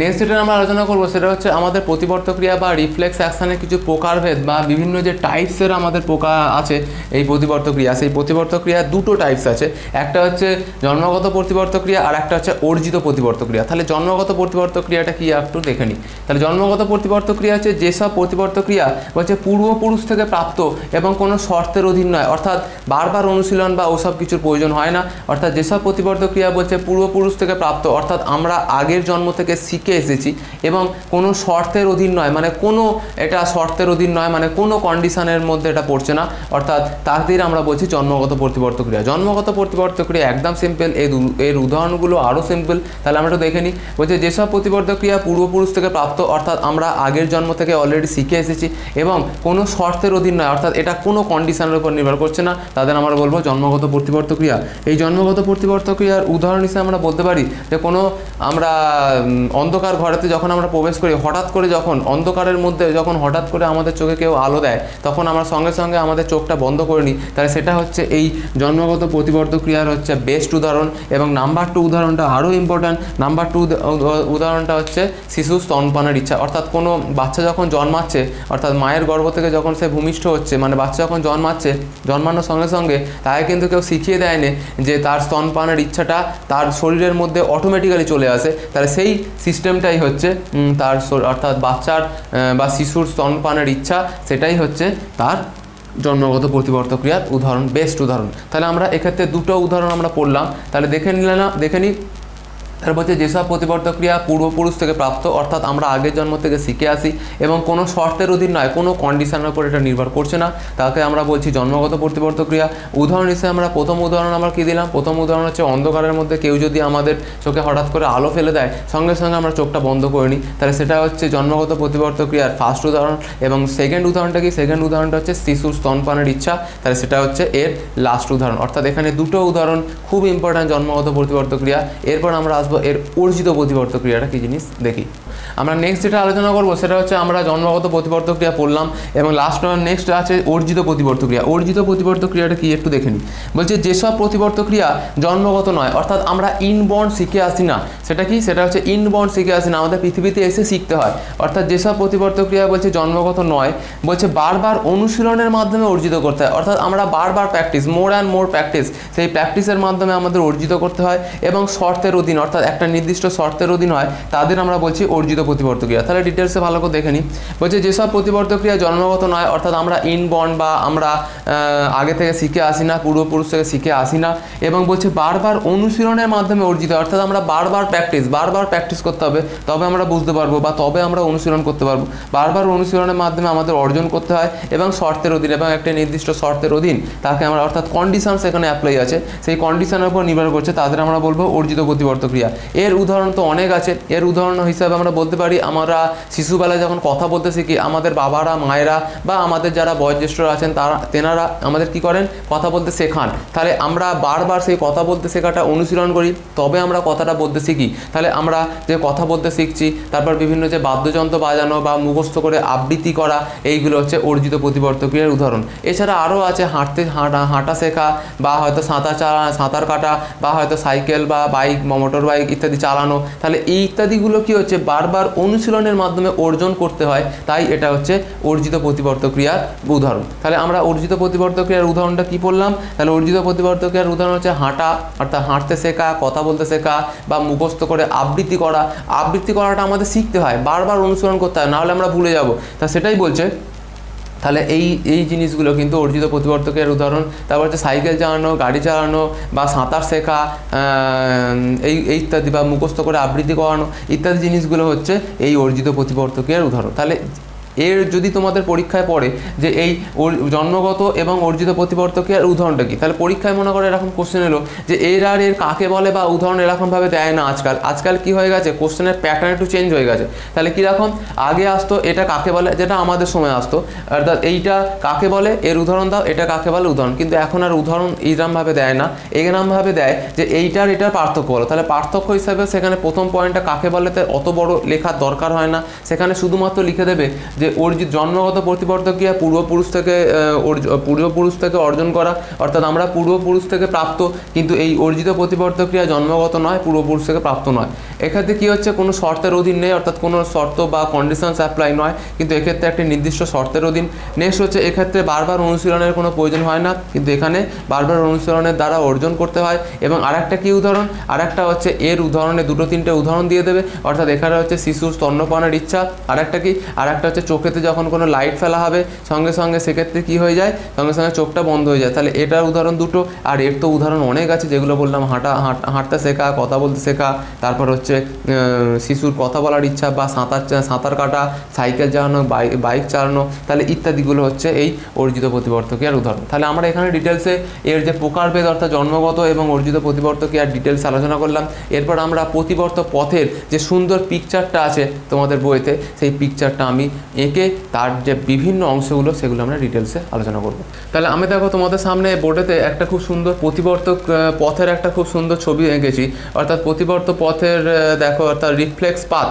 নেক্সট যেটা আমরা আলোচনা করবো সেটা হচ্ছে আমাদের প্রতিবর্ত ক্রিয়া বা রিফ্লেক্স অ্যাকশনের কিছু প্রকারভেদ বা বিভিন্ন যে টাইপসের আমাদের প্রকার আছে এই প্রতিবর্ত ক্রিয়া। সেই প্রতিবর্ত ক্রিয়া 2টো টাইপস আছে, একটা হচ্ছে জন্মগত প্রতিবর্ত ক্রিয়া আর একটা হচ্ছে অর্জিত প্রতিবর্ত ক্রিয়া। তাহলে জন্মগত প্রতিবর্ত ক্রিয়াটা কি একটু দেখে নিই। তাহলে জন্মগত প্রতিবর্ত ক্রিয়া হচ্ছে যেসব প্রতিবর্ত ক্রিয়া হচ্ছে পূর্বপুরুষ থেকে প্রাপ্ত এবং কোনো শর্তের অধীন নয়, অর্থাৎ বারবার অনুশীলন বা ওসব কিছুর প্রয়োজন হয় না। অর্থাৎ যেসব প্রতিবর্ত ক্রিয়া বলছে পূর্বপুরুষ থেকে প্রাপ্ত, অর্থাৎ আমরা আগের জন্ম থেকে শিখে এসেছি এবং কোনো শর্তের অধীন নয়, মানে কোনো এটা শর্তের অধীন নয়, মানে কোনো কন্ডিশনের মধ্যে এটা পড়ছে না, অর্থাৎ তাদের আমরা বলছি জন্মগত প্রতিবর্ত ক্রিয়া। জন্মগত প্রতিবর্ত ক্রিয়া একদম সিম্পল, এর উদাহরণগুলো আরও সিম্পল। তাহলে আমরা একটু দেখে নিই। বলছে যেসব প্রতিবর্ত ক্রিয়া পূর্বপুরুষ থেকে প্রাপ্ত, অর্থাৎ আমরা আগের জন্ম থেকে অলরেডি শিখে এসেছি এবং কোনো শর্তের অধীন নয়, অর্থাৎ এটা কোনো কন্ডিশনের উপর নির্ভর করছে না, তাদের আমরা বলবো জন্মগত প্রতিবর্ত ক্রিয়া। এই জন্মগত প্রতিবর্ত ক্রিয়ার উদাহরণ হিসেবে আমরা বলতে পারি যে কোনো আমরা অন্ধকার ঘরেতে যখন আমরা প্রবেশ করি, হঠাৎ করে যখন অন্ধকারের মধ্যে যখন হঠাৎ করে আমাদের চোখে কেউ আলো দেয়, তখন আমরা সঙ্গে সঙ্গে আমাদের চোখটা বন্ধ করে নিই, তাহলে সেটা হচ্ছে এই জন্মগত প্রতিবর্ত ক্রিয়ার হচ্ছে বেস্ট উদাহরণ। এবং নাম্বার 2 উদাহরণটা আরও ইম্পর্ট্যান্ট। নাম্বার 2 উদাহরণটা হচ্ছে শিশু স্তনপানের ইচ্ছা। অর্থাৎ কোনো বাচ্চা যখন জন্মাচ্ছে, অর্থাৎ মায়ের গর্ভ থেকে যখন সে ভূমিষ্ঠ হচ্ছে, মানে বাচ্চা যখন জন্মাচ্ছে, জন্মানোর সঙ্গে সঙ্গে তাকে কিন্তু কেউ শিখিয়ে দেয়নি যে তার স্তনপানের ইচ্ছাটা তার শরীরের মধ্যে অটোমেটিক্যালি চলে আসে। তাহলে সেই সিস্টেমটাই হচ্ছে তার অর্থাৎ বাচ্চার বা শিশুর স্তনপানের ইচ্ছা, সেটাই হচ্ছে তার জন্মগত প্রতিবর্ত ক্রিয়ার উদাহরণ, বেস্ট উদাহরণ। তাহলে আমরা এক্ষেত্রে 2টো উদাহরণ আমরা পড়লাম। তাহলে দেখে নিই। তার বলছে যেসব প্রতিবর্ত ক্রিয়া পূর্বপুরুষ থেকে প্রাপ্ত, অর্থাৎ আমরা আগের জন্ম থেকে শিখে আসি এবং কোনো শর্তের অধীন নয়, কোনো কন্ডিশনের উপর এটা নির্ভর করছে না, তাকে আমরা বলছি জন্মগত প্রতিবর্ত ক্রিয়া। উদাহরণ হিসেবে আমরা প্রথম উদাহরণ আমরা কী দিলাম? প্রথম উদাহরণ হচ্ছে অন্ধকারের মধ্যে কেউ যদি আমাদের চোখে হঠাৎ করে আলো ফেলে দেয়, সঙ্গে সঙ্গে আমরা চোখটা বন্ধ করে নিই, তাহলে সেটা হচ্ছে জন্মগত প্রতিবর্ত ক্রিয়ার ফার্স্ট উদাহরণ। এবং সেকেন্ড উদাহরণটা কি? সেকেন্ড উদাহরণটা হচ্ছে শিশুর স্তনপানের ইচ্ছা, তাহলে সেটা হচ্ছে এর লাস্ট উদাহরণ। অর্থাৎ এখানে 2টো উদাহরণ খুব ইম্পর্ট্যান্ট জন্মগত প্রতিবর্ত ক্রিয়া। এরপর আমরা আসবো এর অর্জিত প্রতিবর্ত ক্রিয়াটা কী জিনিস দেখি। আমরা নেক্সট যেটা আলোচনা করবো সেটা হচ্ছে আমরা জন্মগত প্রতিবর্ত ক্রিয়া পড়লাম এবং লাস্ট নেক্সট আছে অর্জিত প্রতিবর্ত ক্রিয়া। অর্জিত প্রতিবর্ত ক্রিয়াটা কি একটু দেখে নিই। বলছে যেসব প্রতিবর্ত ক্রিয়া জন্মগত নয়, অর্থাৎ আমরা ইনবর্ন শিখে আসি না, সেটা কি? সেটা হচ্ছে ইনবর্ন শিখে আসি না, আমাদের পৃথিবীতে এসে শিখতে হয়। অর্থাৎ যেসব প্রতিবর্ত ক্রিয়া বলছে জন্মগত নয়, বলছে বারবার অনুশীলনের মাধ্যমে অর্জিত করতে হয়, অর্থাৎ আমরা বারবার practice, more and more practice, সেই প্র্যাকটিসের মাধ্যমে আমাদের অর্জিত করতে হয় এবং শর্তের অধীন, অর্থাৎ একটা নির্দিষ্ট শর্তের অধীন হয়, তাদের আমরা বলছি অর্জিত প্রতিবর্ত ক্রিয়া। তাহলে ডিটেলসে ভালো করে দেখে নিই। বলছে যেসব প্রতিবর্ত ক্রিয়া জন্মগত নয়, অর্থাৎ আমরা ইনবর্ন বা আমরা আগে থেকে শিখে আসি না, পূর্বপুরুষ থেকে শিখে আসি না, এবং বলছে বারবার অনুশীলনের মাধ্যমে অর্জিত, অর্থাৎ আমরা বারবার প্র্যাকটিস করতে হবে, তবে আমরা বুঝতে পারবো বা তবে আমরা অনুশীলন করতে পারবো। বারবার অনুশীলনের মাধ্যমে আমাদের অর্জন করতে হয় এবং শর্তের অধীন, এবং একটা নির্দিষ্ট শর্তের অধীন তাকে আমরা, অর্থাৎ কন্ডিশন সেখানে অ্যাপ্লাই আছে, সেই কন্ডিশনের উপর নির্ভর করছে, তাদের আমরা বলবো অর্জিত প্রতিবর্ত ক্রিয়া। এর উদাহরণ তো অনেক আছে। এর উদাহরণ হিসাবে আমরা বলতে পারি আমরা শিশুবেলায় যখন কথা বলতে শিখি আমাদের বাবারা মায়েরা বা আমাদের যারা বয়োজ্যেষ্ঠরা আছেন তেনারা আমাদের কি করেন কথা বলতে শেখান। তাহলে আমরা বারবার সেই কথা বলতে শেখাটা অনুশীলন করি, তবে আমরা কথাটা বলতে শিখি। তাহলে আমরা যে কথা বলতে শিখছি, তারপর বিভিন্ন যে বাদ্যযন্ত্র বাজানো বা মুখস্থ করে আবৃত্তি করা, এইগুলো হচ্ছে অর্জিত প্রতিবর্ত ক্রিয়ার উদাহরণ। এছাড়া আরও আছে হাঁটা শেখা বা হয়তো সাঁতার কাটা বা হয়তো সাইকেল বা বাইক মোটর বাইক ইত্যাদি চালানো। তাহলে এই ইত্যাদিগুলো কি হচ্ছে বারবার অনুশীলনের মাধ্যমে অর্জন করতে হয়, তাই এটা হচ্ছে অর্জিত প্রতিবর্ত ক্রিয়ার উদাহরণ। তাহলে আমরা অর্জিত প্রতিবর্ত ক্রিয়ার উদাহরণটা কি পড়লাম? তাহলে অর্জিত প্রতিবর্ত ক্রিয়ার উদাহরণ হচ্ছে হাঁটা, অর্থাৎ হাঁটতে শেখা, কথা বলতে শেখা বা মুখস্থ করে আবৃত্তি করা। আবৃত্তি করাটা আমাদের শিখতে হয়, বারবার অনুসরণ করতে হয়, নাহলে আমরা ভুলে যাব। তা সেটাই বলছে। তাহলে এই জিনিসগুলো কিন্তু অর্জিত প্রতিবর্তকের উদাহরণ। তারপর হচ্ছে সাইকেল চালানো, গাড়ি চালানো বা সাঁতার শেখা, এই ইত্যাদি বা মুখস্থ করে আবৃত্তি করানো ইত্যাদি জিনিসগুলো হচ্ছে এই অর্জিত প্রতিবর্তকের উদাহরণ। তাহলে এর যদি তোমাদের পরীক্ষায় পড়ে যে এই জন্মগত এবং অর্জিত প্রতিবর্তকের উদাহরণটা কি, তাহলে পরীক্ষায় মনে করে এরকম কোশ্চেন এলো যে এর আর এর কাকে বলে বা উদাহরণ এরকমভাবে দেয় না আজকাল কি হয়ে গেছে, কোশ্চেনের প্যাটার্ন একটু চেঞ্জ হয়ে গেছে। তাহলে কীরকম আগে আসতো এটা কাকে বলে, যেটা আমাদের সময় আসতো, অর্থাৎ এইটা কাকে বলে এর উদাহরণ দাও, এটা কাকে বলে উদাহরণ, কিন্তু এখন আর উদাহরণ এইরকমভাবে দেয় না, এরকমভাবে দেয় যে এইটার এটার পার্থক্য বলো। তাহলে পার্থক্য হিসাবে সেখানে প্রথম পয়েন্টটা কাকে বলে অত বড় লেখার দরকার হয় না, সেখানে শুধুমাত্র লিখে দেবে যে অর্জিত জন্মগত প্রতিবর্ত ক্রিয়া পূর্বপুরুষ থেকে অর্জন করা, অর্থাৎ আমরা পূর্বপুরুষ থেকে প্রাপ্ত, কিন্তু এই অর্জিত প্রতিবর্ত ক্রিয়া জন্মগত নয়, পূর্বপুরুষ থেকে প্রাপ্ত নয়। এক্ষেত্রে কী হচ্ছে কোনো শর্তের অধীন নেই, অর্থাৎ কোনো শর্ত বা কন্ডিশনস অ্যাপ্লাই নয়, কিন্তু এক্ষেত্রে একটি নির্দিষ্ট শর্তের অধীন। নেক্সট হচ্ছে এক্ষেত্রে বারবার অনুশীলনের কোনো প্রয়োজন হয় না, কিন্তু এখানে বারবার অনুশীলনের দ্বারা অর্জন করতে হয়। এবং আরেকটা কী উদাহরণ, আরেকটা হচ্ছে এর উদাহরণে 2-3টে উদাহরণ দিয়ে দেবে, অর্থাৎ এখানে হচ্ছে শিশুর স্তন্যপানের ইচ্ছা, আরেকটা কি, আরেকটা হচ্ছে চোখেতে যখন কোনো লাইট ফেলা হবে সঙ্গে সঙ্গে সেক্ষেত্রে কী হয়ে যায়, সঙ্গে সঙ্গে চোখটা বন্ধ হয়ে যায়। তাহলে এটার উদাহরণ দুটো, আর এর তো উদাহরণ অনেক আছে যেগুলো বললাম, হাঁটতে শেখা, কথা বলতে শেখা, তারপর হচ্ছে শিশুর কথা বলার ইচ্ছা বা সাঁতার কাটা, সাইকেল চালানো, বাইক চালানো, তাহলে ইত্যাদিগুলো হচ্ছে এই অর্জিত প্রতিবর্তকের উদাহরণ। তাহলে আমরা এখানে ডিটেলসে এর যে প্রকারভেদ অর্থাৎ জন্মগত এবং অর্জিত প্রতিবর্তকে আর ডিটেলস আলোচনা করলাম। এরপর আমরা প্রতিবর্ত পথের যে সুন্দর পিকচারটা আছে তোমাদের বইতে, সেই পিকচারটা আমি এঁকে তার যে বিভিন্ন অংশগুলো সেগুলো আমরা ডিটেলসে আলোচনা করব। তাহলে আমি দেখো তোমাদের সামনে বোর্ডেতে একটা খুব সুন্দর প্রতিবর্তক পথের একটা খুব সুন্দর ছবি এঁকেছি, অর্থাৎ প্রতিবর্ত পথের দেখো অর্থাৎ রিফ্লেক্স পাথ,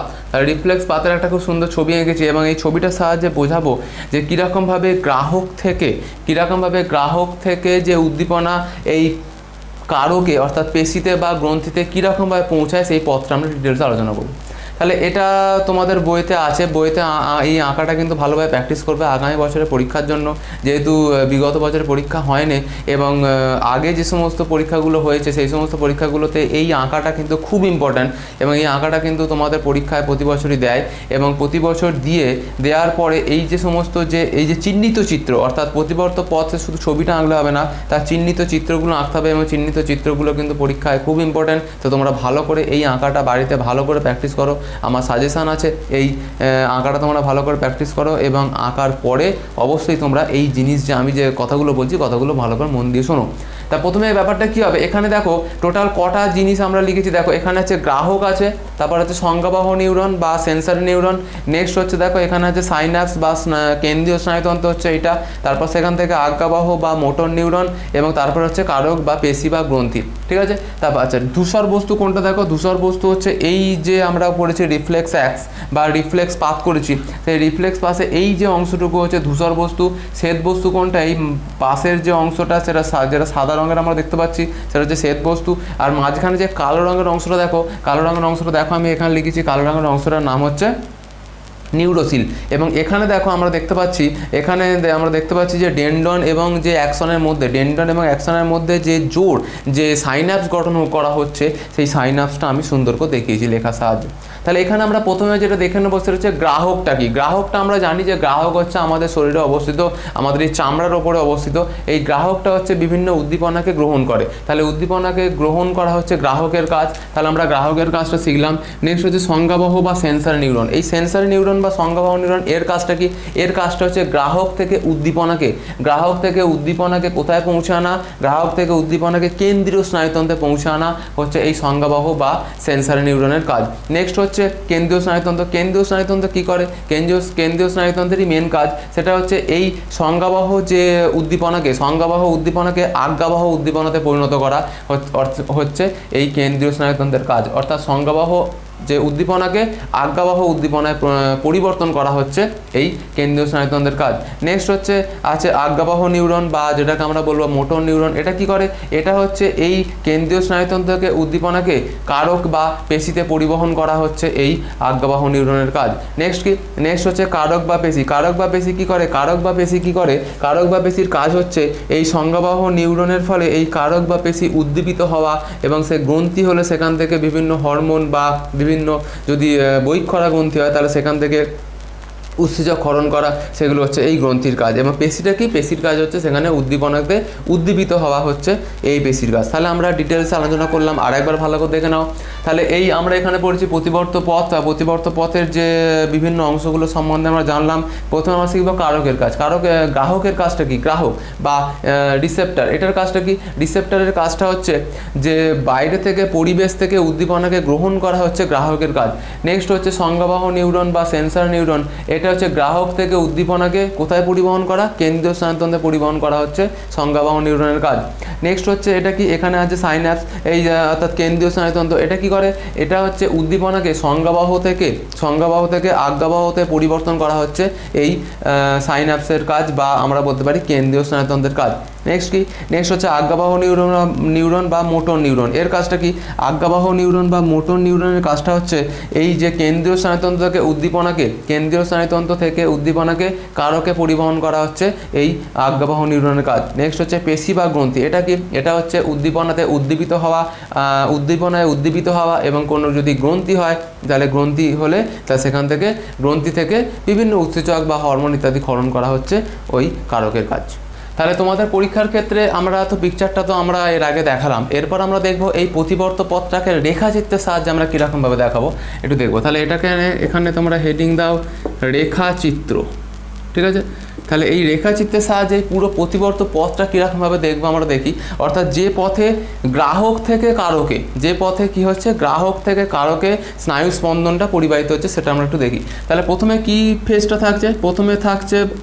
রিফ্লেক্স পাথের একটা খুব সুন্দর ছবি এঁকেছি এবং এই ছবিটার সাহায্যে বোঝাবো যে কীরকমভাবে গ্রাহক থেকে যে উদ্দীপনা এই কারকে অর্থাৎ পেশিতে বা গ্রন্থিতে কীরকমভাবে পৌঁছায় সেই পথটা আমরা ডিটেলসে আলোচনা করব। তাহলে এটা তোমাদের বইতে আছে, বইতে এই আঁকাটা কিন্তু ভালোভাবে প্র্যাকটিস করবে আগামী বছরের পরীক্ষার জন্য, যেহেতু বিগত বছরের পরীক্ষা হয়নি এবং আগে যে সমস্ত পরীক্ষাগুলো হয়েছে সেই সমস্ত পরীক্ষাগুলোতে এই আঁকাটা কিন্তু খুব ইম্পর্ট্যান্ট এবং এই আঁকাটা কিন্তু তোমাদের পরীক্ষায় প্রতি বছরই দেয় এবং প্রতি বছর দেওয়ার পরে এই যে সমস্ত এই যে চিহ্নিত চিত্র, অর্থাৎ প্রতিবর্ত পথে শুধু ছবিটা আঁকলে হবে না, তার চিহ্নিত চিত্রগুলো আঁকতে হবে এবং চিহ্নিত চিত্রগুলো কিন্তু পরীক্ষায় খুব ইম্পর্ট্যান্ট। তো তোমরা ভালো করে এই আঁকাটা বাড়িতে ভালো করে প্র্যাকটিস করো, আমার সাজেশান আছে এই আঁকাটা তোমরা ভালো করে প্র্যাকটিস করো এবং আঁকার পরে অবশ্যই তোমরা এই জিনিস যে আমি যে কথাগুলো বলছি কথাগুলো ভালো করে মন দিয়ে শোনো। তা প্রথমে ব্যাপারটা কী হবে, এখানে দেখো টোটাল কটা জিনিস আমরা লিখেছি, দেখো এখানে আছে গ্রাহক আছে, তারপর হচ্ছে সংজ্ঞাবাহ নিউরন বা সেন্সারি নিউরন, নেক্সট হচ্ছে দেখো এখানে আছে সাইন্যাপস বা কেন্দ্রীয় স্নায়ুতন্ত্র হচ্ছে এইটা, তারপর সেখান থেকে আজ্ঞাবাহ বা মোটর নিউরন এবং তারপর হচ্ছে কারক বা পেশি বা গ্রন্থি, ঠিক আছে। তারপর আচ্ছা ধূসর বস্তু কোনটা, দেখো ধূসর বস্তু হচ্ছে এই যে আমরা পড়েছি রিফ্লেক্স অ্যাক্স বা রিফ্লেক্স পাথ করেছি, সেই রিফ্লেক্স পাশে এই যে অংশটুকু হচ্ছে ধূসর বস্তু। শ্বেত বস্তু কোনটা, এই পাশের যে অংশটা যেটা সাদা রঙের আমরা দেখতে পাচ্ছি সেটা হচ্ছে শ্বেত বস্তু। আর মাঝখানে যে কালো রঙের অংশটা দেখো, আমি এখানে লিখেছি, কালো রঙের অংশটার নাম হচ্ছে নিউরোসিল। এবং এখানে দেখো আমরা দেখতে পাচ্ছি যে ডেন্ড্রন এবং অ্যাক্সনের মধ্যে যে জোড় যে সাইন্যাপস গঠন করা হচ্ছে সেই সাইন্যাপসটা আমি সুন্দর করে দেখিয়েছি লেখার সাহায্যে। তাহলে এখানে আমরা প্রথমে যেটা দেখে নেবো সেটা হচ্ছে গ্রাহকটা কি। গ্রাহকটা আমরা জানি যে গ্রাহক হচ্ছে আমাদের শরীরে অবস্থিত, আমাদের এই চামড়ার ওপরে অবস্থিত। এই গ্রাহকটা হচ্ছে বিভিন্ন উদ্দীপনাকে গ্রহণ করে, তাহলে উদ্দীপনাকে গ্রহণ করা হচ্ছে গ্রাহকের কাজ। তাহলে আমরা গ্রাহকের কাজটা শিখলাম। নেক্সট হচ্ছে সংজ্ঞাবাহ বা সেন্সারি নিউরন। এই সেন্সারি নিউরন বা সংজ্ঞাবাহ নিউরন এর কাজটা কি, এর কাজটা হচ্ছে গ্রাহক থেকে উদ্দীপনাকে কোথায় পৌঁছানো, গ্রাহক থেকে উদ্দীপনাকে কেন্দ্রীয় স্নায়ুতন্ত্রে পৌঁছানো হচ্ছে এই সংজ্ঞাবাহ বা সেন্সারি নিউরনের কাজ। নেক্সট হচ্ছে হচ্ছে কেন্দ্রীয় স্নায়ুতন্ত্র। কেন্দ্রীয় স্নায়ুতন্ত্র কী করে? কেন্দ্রীয় স্নায়ুতন্ত্রেরই মেন কাজ সেটা হচ্ছে এই সংজ্ঞাবহ যে সংজ্ঞাবহ উদ্দীপনাকে আজ্ঞাবহ উদ্দীপনাতে পরিণত করা হচ্ছে এই কেন্দ্রীয় স্নায়ুতন্ত্রের কাজ। অর্থাৎ সংজ্ঞাবহ যে উদ্দীপনাকে আজ্ঞাবহ উদ্দীপনায় পরিবর্তন করা হচ্ছে এই কেন্দ্রীয় স্নায়ুতন্ত্রের কাজ। নেক্সট হচ্ছে আছে আজ্ঞাবহ নিউরন বা যেটাকে আমরা বলবো মোটর নিউরন। এটা কি করে? এটা হচ্ছে এই কেন্দ্রীয় স্নায়ুতন্ত্রকে উদ্দীপনাকে কারক বা পেশিতে পরিবহন করা হচ্ছে এই আজ্ঞাবহ নিউরনের কাজ। নেক্সট হচ্ছে কারক বা পেশি। কারক বা পেশি কি করে? কারক বা পেশির কাজ হচ্ছে এই সংজ্ঞাবহ নিউরনের ফলে এই কারক বা পেশি উদ্দীপিত হওয়া এবং সে গ্রন্থি হলে সেখান থেকে বিভিন্ন হরমোন বা বিভিন্ন যদি বহিঃক্ষরা গ্রন্থি হয় তাহলে সেখান থেকে উৎসেচক ক্ষরণ করা, সেগুলো হচ্ছে এই গ্রন্থির কাজ। এবং পেশিটা কি? পেশির কাজ হচ্ছে সেখানে উদ্দীপনাতে উদ্দীপিত হওয়া হচ্ছে এই পেশির কাজ। তাহলে আমরা ডিটেলসে আলোচনা করলাম, আর একবার ভালো করে দেখে নাও। তাহলে এই আমরা এখানে পড়েছি প্রতিবর্ত পথ। প্রতিবর্ত পথের যে বিভিন্ন অংশগুলো সম্বন্ধে আমরা জানলাম। প্রথমে আমরা শিখব কারকের কাজ। গ্রাহকের কাজটা কি? গ্রাহক বা রিসেপ্টার, এটার কাজটা কি? রিসেপ্টারের কাজটা হচ্ছে যে বাইরে থেকে পরিবেশ থেকে উদ্দীপনাকে গ্রহণ করা হচ্ছে গ্রাহকের কাজ। নেক্সট হচ্ছে সংজ্ঞাবহ নিউরন বা সেন্সর নিউরন। এটা হচ্ছে গ্রাহক থেকে উদ্দীপনাকে কোথায় পরিবহন করা? কেন্দ্রীয় স্নায়ুতন্ত্রে পরিবহন করা হচ্ছে সংজ্ঞাবহ নিউরনের কাজ। নেক্সট হচ্ছে এটা কি? এখানে আছে সাইন্যাপস, এই অর্থাৎ কেন্দ্রীয় স্নায়ুতন্ত্র। এটা কি করে? এটা হচ্ছে উদ্দীপনাকে সংজ্ঞাবহ থেকে আজ্ঞাবহতে পরিবর্তন করা হচ্ছে এই সাইন্যাপসের কাজ বা আমরা বলতে পারি কেন্দ্রীয় স্নায়ুতন্ত্রের কাজ। নেক্সট হচ্ছে আজ্ঞাবহ নিউরন বা মোটর নিউরন। এর কাজটা কি? আজ্ঞাবহ নিউরন বা মোটর নিউরনের কাজটা হচ্ছে এই যে কেন্দ্রীয় স্নায়ুতন্ত্র থেকে উদ্দীপনাকে কারকে পরিবহন করা হচ্ছে এই আজ্ঞাবহ নিউরনের কাজ। নেক্সট হচ্ছে পেশি বা গ্রন্থি। এটা কি? এটা হচ্ছে উদ্দীপনায় উদ্দীপিত হওয়া এবং কোনো যদি গ্রন্থি হয় তাহলে গ্রন্থি হলে তা সেখান থেকে গ্রন্থি থেকে বিভিন্ন উৎসেচক বা হরমোন ইত্যাদি ক্ষরণ করা হচ্ছে ওই কারকের কাজ। তাহলে তোমাদের পরীক্ষার ক্ষেত্রে আমরা তো পিকচারটা তো আমরা এর আগে দেখালাম, এরপর আমরা দেখব এই প্রতিবর্ত পথটাকে রেখাচিত্রের সাহায্যে আমরা কীরকমভাবে দেখাবো একটু দেখবো। তাহলে এটাকে এখানে তোমরা হেডিং দাও রেখাচিত্র, ঠিক আছে? তাহলে এই রেখাচিত্রের সাহায্যে পুরো প্রতিবর্ত পথটা কীরকমভাবে দেখবো আমরা দেখি। অর্থাৎ যে পথে গ্রাহক থেকে কারকে স্নায়ু স্পন্দনটা পরিবাহিত হচ্ছে সেটা আমরা একটু দেখি। তাহলে প্রথমে কি ফেজটা থাকছে?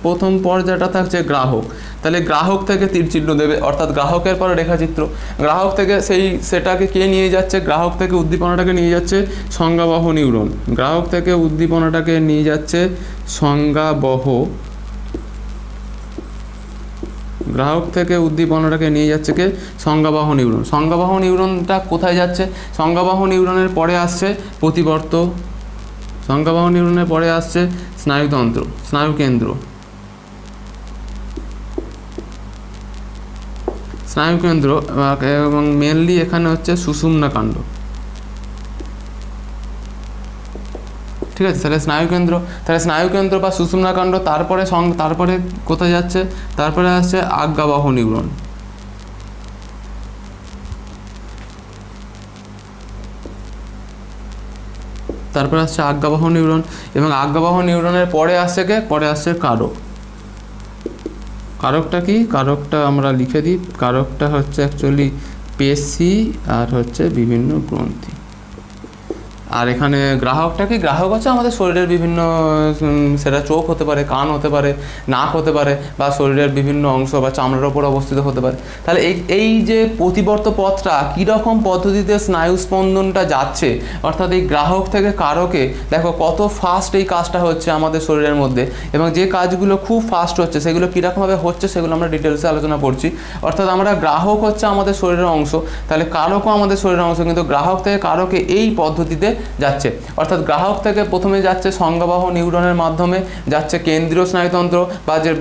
প্রথম পর্যায়টা থাকছে গ্রাহক। তাহলে গ্রাহক থেকে তীর চিহ্ন দেবে, অর্থাৎ গ্রাহকের পরে রেখাচিত্র। গ্রাহক থেকে সেটাকে কে নিয়ে যাচ্ছে? গ্রাহক থেকে উদ্দীপনাটাকে নিয়ে যাচ্ছে সংজ্ঞাবহ নিউরন। গ্রাহক থেকে উদ্দীপনাটাকে নিয়ে যাচ্ছে সংজ্ঞাবহ কে? সংজ্ঞাবহ নিউরন। সংজ্ঞাবহ নিউরনটা কোথায় যাচ্ছে? সংজ্ঞাবহ নিউরনের পরে আসছে প্রতিবর্ত, সংজ্ঞাবহ নিউরনের পরে আসছে স্নায়ুতন্ত্র, স্নায়ুকেন্দ্র এবং মেনলি এখানে হচ্ছে সুষুম্না কাণ্ড, ঠিক আছে? তাহলে স্নায়ুকেন্দ্র বা সুষুম্না কাণ্ড। তারপরে কোথায় যাচ্ছে? তারপরে আসছে আজ্ঞাবহ নিউরন। এবং আজ্ঞাবহ নিউরনের পরে আসছে কারক। কারকটা কি? কারকটা আমরা লিখে দিই। কারকটা হচ্ছে অ্যাকচুয়ালি পেশি আর হচ্ছে বিভিন্ন গ্রন্থি। আর এখানে গ্রাহকটা কি? গ্রাহক হচ্ছে আমাদের শরীরের বিভিন্ন, সেটা চোখ হতে পারে, কান হতে পারে, নাক হতে পারে, বা শরীরের বিভিন্ন অংশ বা চামড়ার ওপর অবস্থিত হতে পারে। তাহলে এই যে প্রতিবর্ত পথটা কীরকম পদ্ধতিতে স্নায়ু স্পন্দনটা যাচ্ছে, অর্থাৎ এই গ্রাহক থেকে কারকে দেখো কত ফাস্ট এই কাজটা হচ্ছে আমাদের শরীরের মধ্যে, এবং যে কাজগুলো খুব ফাস্ট হচ্ছে সেগুলো কীরকমভাবে হচ্ছে সেগুলো আমরা ডিটেলসে আলোচনা করছি। অর্থাৎ আমরা গ্রাহক হচ্ছে আমাদের শরীরের অংশ, তাহলে কারকও আমাদের শরীরের অংশ, কিন্তু গ্রাহক থেকে কারকে এই পদ্ধতিতে যাচ্ছে। অর্থাৎ গ্রাহক থেকে প্রথমে যাচ্ছে সংজ্ঞাবহ নিউরনের মাধ্যমে যাচ্ছে কেন্দ্রীয় স্নায়ুতন্ত্র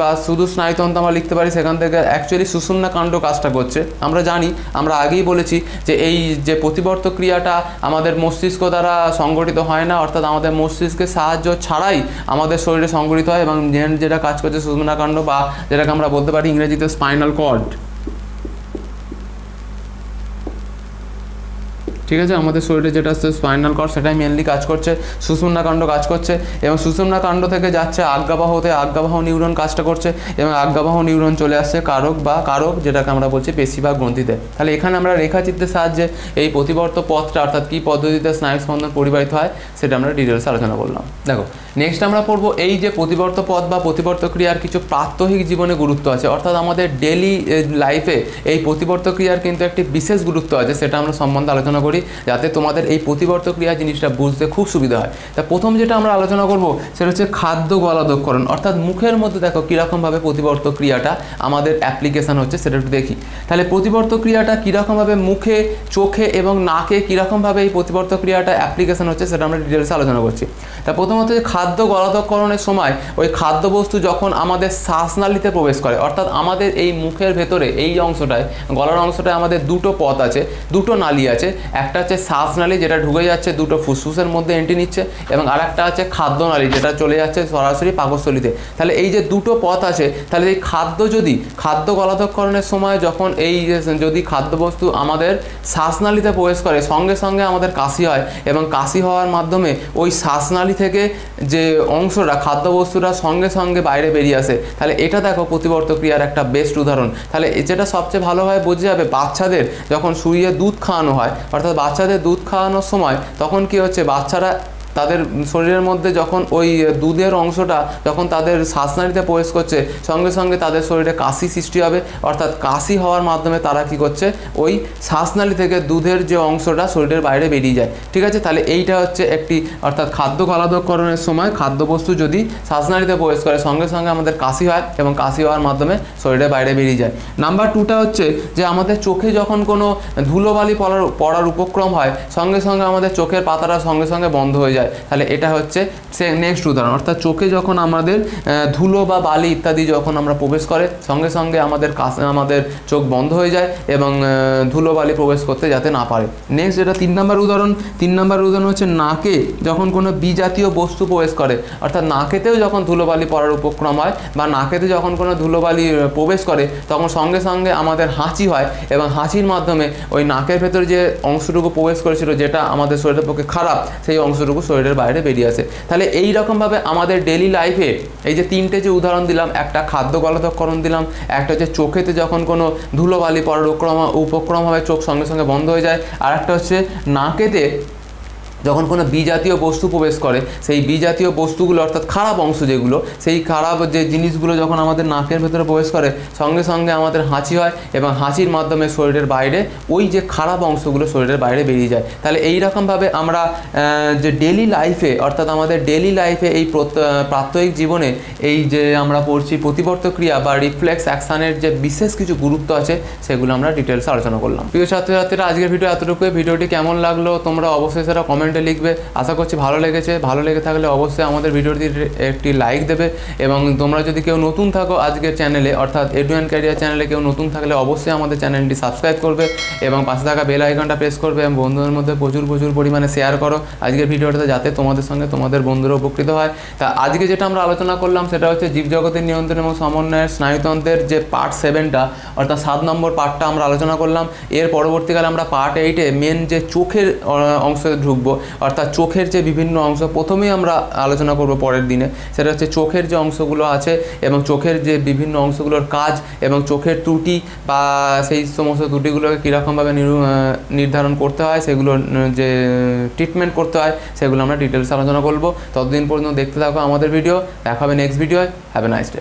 বা শুধু স্নায়ুতন্ত্র আমরা লিখতে পারি, সেখান থেকে অ্যাকচুয়ালি সুষুম্না কাণ্ড কাজটা করছে। আমরা জানি, আমরা আগেই বলেছি যে এই যে প্রতিবর্ত ক্রিয়াটা আমাদের মস্তিষ্ক দ্বারা সংগঠিত হয় না, অর্থাৎ আমাদের মস্তিষ্কের সাহায্য ছাড়াই আমাদের শরীরে সংগঠিত হয়, এবং যেটা কাজ করছে সুষুম্না কাণ্ড বা যেটাকে আমরা বলতে পারি ইংরেজিতে স্পাইনাল কর্ড। ঠিক আছে, আমাদের শরীরে যেটা হচ্ছে স্পাইনাল কর্ড সেটাই মেনলি কাজ করছে, সুষুম্নাকাণ্ড কাজ করছে এবং সুষুম্নাকাণ্ড থেকে যাচ্ছে আজ্ঞাবাহতে, আজ্ঞাবাহ নিউরন কাজটা করছে এবং আজ্ঞাবাহ নিউরন চলে আসছে কারক যেটাকে আমরা বলছি পেশি বা গ্রন্থিতে। তাহলে এখানে আমরা রেখাচিত্রের সাহায্যে এই প্রতিবর্ত পথটা অর্থাৎ কী পদ্ধতিতে স্নায়ু স্পন্দন পরিবাহিত হয় সেটা আমরা ডিটেলসে আলোচনা করলাম। দেখো নেক্সট আমরা পড়বো এই যে প্রতিবর্ত পথ বা প্রতিবর্ত ক্রিয়ার কিছু প্রাত্যহিক জীবনে গুরুত্ব আছে, অর্থাৎ আমাদের ডেলি লাইফে এই প্রতিবর্ত ক্রিয়ার কিন্তু একটি বিশেষ গুরুত্ব আছে, সেটা আমরা সম্বন্ধে আলোচনা করি যাতে তোমাদের এই প্রতিবর্ত ক্রিয়া জিনিসটা বুঝতে খুব সুবিধা হয়। তা প্রথম যেটা আমরা আলোচনা করব সেটা হচ্ছে খাদ্য গলাধঃকরণ, অর্থাৎ মুখের মধ্যে দেখো কীরকমভাবে প্রতিবর্ত ক্রিয়াটা আমাদের অ্যাপ্লিকেশান হচ্ছে সেটা একটু দেখি। তাহলে প্রতিবর্ত ক্রিয়াটা কীরকমভাবে মুখে, চোখে এবং নাকে কীরকমভাবে এই প্রতিবর্ত ক্রিয়াটা অ্যাপ্লিকেশান হচ্ছে সেটা আমরা ডিটেলসে আলোচনা করছি। তা প্রথমত যে খাদ্য গলাধঃকরণের সময় ওই খাদ্যবস্তু যখন আমাদের শ্বাসনালীতে প্রবেশ করে, অর্থাৎ আমাদের এই মুখের ভেতরে এই অংশটায় গলার অংশটায় আমাদের দুটো পথ আছে, দুটো নালী আছে, একটা হচ্ছে শ্বাসনালী যেটা ঢুকে যাচ্ছে দুটো ফুসফুসের মধ্যে এন্ট্রি নিচ্ছে এবং আরেকটা আছে খাদ্যনালী যেটা চলে যাচ্ছে সরাসরি পাকস্থলীতে। তাহলে এই যে দুটো পথ আছে, তাহলে এই খাদ্য গলাধঃকরণের সময় যখন এই যদি খাদ্যবস্তু আমাদের শ্বাসনালীতে প্রবেশ করে সঙ্গে সঙ্গে আমাদের কাশি হয় এবং কাশি হওয়ার মাধ্যমে ওই শ্বাসনালী থেকে যে অংশটা খাদ্যবস্তুটা সঙ্গে সঙ্গে বাইরে বেরিয়ে আসে। তাহলে এটা দেখো প্রতিবর্ত ক্রিয়ার একটা বেস্ট উদাহরণ। তাহলে যেটা সবচেয়ে ভালোভাবে বোঝা যাবে বাচ্চাদের যখন শুইয়ে দুধ খাওয়ানো হয়, অর্থাৎ বাচ্চাদের দুধ খাওয়ানোর সময় তখন কি হচ্ছে, বাচ্চারা তাদের শরীরের মধ্যে যখন ওই দুধের অংশটা যখন তাদের শ্বাসনালীতে প্রবেশ করছে সঙ্গে সঙ্গে তাদের শরীরে কাশি সৃষ্টি হবে, অর্থাৎ কাশি হওয়ার মাধ্যমে তারা কি করছে ওই শ্বাসনালী থেকে দুধের যে অংশটা শরীরের বাইরে বেরিয়ে যায়। ঠিক আছে, তাহলে এইটা হচ্ছে একটি, অর্থাৎ খাদ্য গলাধঃকরণের সময় খাদ্যবস্তু যদি শ্বাসনালীতে প্রবেশ করে সঙ্গে সঙ্গে আমাদের কাশি হয় এবং কাশি হওয়ার মাধ্যমে শরীরের বাইরে বেরিয়ে যায়। নাম্বার 2টা হচ্ছে যে আমাদের চোখে যখন কোনো ধুলোবালি পড়ার উপক্রম হয় সঙ্গে সঙ্গে আমাদের চোখের পাতাটা সঙ্গে সঙ্গে বন্ধ হয়ে যায়। তাহলে এটা হচ্ছে নেক্সট উদাহরণ, অর্থাৎ চোখে যখন আমাদের ধুলো বা বালি ইত্যাদি যখন আমরা প্রবেশ করে সঙ্গে সঙ্গে আমাদের চোখ বন্ধ হয়ে যায় এবং ধুলো বালি প্রবেশ করতে যাতে না পারে। নেক্সট যেটা 3 নম্বর উদাহরণ হচ্ছে নাকে যখন কোনো বিজাতীয় বস্তু প্রবেশ করে, অর্থাৎ নাকেতেও যখন ধুলোবালি পড়ার উপক্রম হয় বা নাকেতে যখন কোনো ধুলোবালি প্রবেশ করে তখন সঙ্গে সঙ্গে আমাদের হাঁচি হয় এবং হাঁচির মাধ্যমে ওই নাকের ভেতরে যে অংশটুকু প্রবেশ করেছিল যেটা আমাদের শরীরের পক্ষে খারাপ সেই অংশটুকু শরীরের বাইরে বেরিয়ে আসে। তাহলে এই রকমভাবে আমাদের ডেলি লাইফে এই যে 3টে যে উদাহরণ দিলাম, একটা খাদ্য গলাধঃকরণ দিলাম, একটা হচ্ছে চোখেতে যখন কোনো ধুলোবালি পড়ার উপক্রম হয় চোখ সঙ্গে সঙ্গে বন্ধ হয়ে যায়, আর একটা হচ্ছে নাকেতে যখন কোনো বিজাতীয় বস্তু প্রবেশ করে সেই বিজাতীয় বস্তুগুলো অর্থাৎ খারাপ অংশ যেগুলো, সেই খারাপ যে জিনিসগুলো যখন আমাদের নাকের ভেতরে প্রবেশ করে সঙ্গে সঙ্গে আমাদের হাঁচি হয় এবং হাঁচির মাধ্যমে শরীরের বাইরে ওই যে খারাপ অংশগুলো শরীরের বাইরে বেরিয়ে যায়। তাহলে এই রকমভাবে আমরা যে ডেলি লাইফে অর্থাৎ আমাদের ডেলি লাইফে এই প্রাত্যহিক জীবনে এই যে আমরা পড়ছি প্রতিবর্ত ক্রিয়া বা রিফ্লেক্স অ্যাকশানের যে বিশেষ কিছু গুরুত্ব আছে সেগুলো আমরা ডিটেলসে আলোচনা করলাম। প্রিয় ছাত্রছাত্রীরা, আজকের ভিডিও এতটুকুই। ভিডিওটি কেমন লাগলো তোমরা অবশ্যই সেটা কমেন্টে লিখবে। আশা করছি ভালো লেগে থাকলে অবশ্যই আমাদের ভিডিওটি একটি লাইক দেবে এবং তোমরা যদি কেউ নতুন থাকো আজকের চ্যানেলে অর্থাৎ এডু অ্যান্ড ক্যারিয়ার চ্যানেলে কেউ নতুন থাকলে অবশ্যই আমাদের চ্যানেলটি সাবস্ক্রাইব করবে এবং পাশে থাকা বেল আইকনটা প্রেস করবে এবং বন্ধুদের মধ্যে প্রচুর পরিমাণে শেয়ার করো আজকের ভিডিওটাতে যাতে তোমাদের সঙ্গে তোমাদের বন্ধুরা উপকৃত হয়। তা আজকে যেটা আমরা আলোচনা করলাম সেটা হচ্ছে জীবজগতের নিয়ন্ত্রণ এবং সমন্বয়ের স্নায়ুতন্ত্রের যে পার্ট 7টা অর্থাৎ 7 নম্বর পার্টটা আমরা আলোচনা করলাম। এর পরবর্তীকালে আমরা পার্ট 8-এ মেন যে চোখের অংশে ঢুকবো, অর্থাৎ চোখের যে বিভিন্ন অংশ প্রথমেই আমরা আলোচনা করব পরের দিনে, সেটা হচ্ছে চোখের যে অংশগুলো আছে এবং চোখের যে বিভিন্ন অংশগুলোর কাজ এবং চোখের ত্রুটি বা সেই সমস্ত ত্রুটিগুলোকে কীরকমভাবে নির্ধারণ করতে হয়, সেগুলো যে ট্রিটমেন্ট করতে হয় সেগুলো আমরা ডিটেলস আলোচনা করব। ততদিন পর্যন্ত দেখতে থাকো আমাদের ভিডিও। দেখা হবে নেক্সট ভিডিওয়। Have a nice day.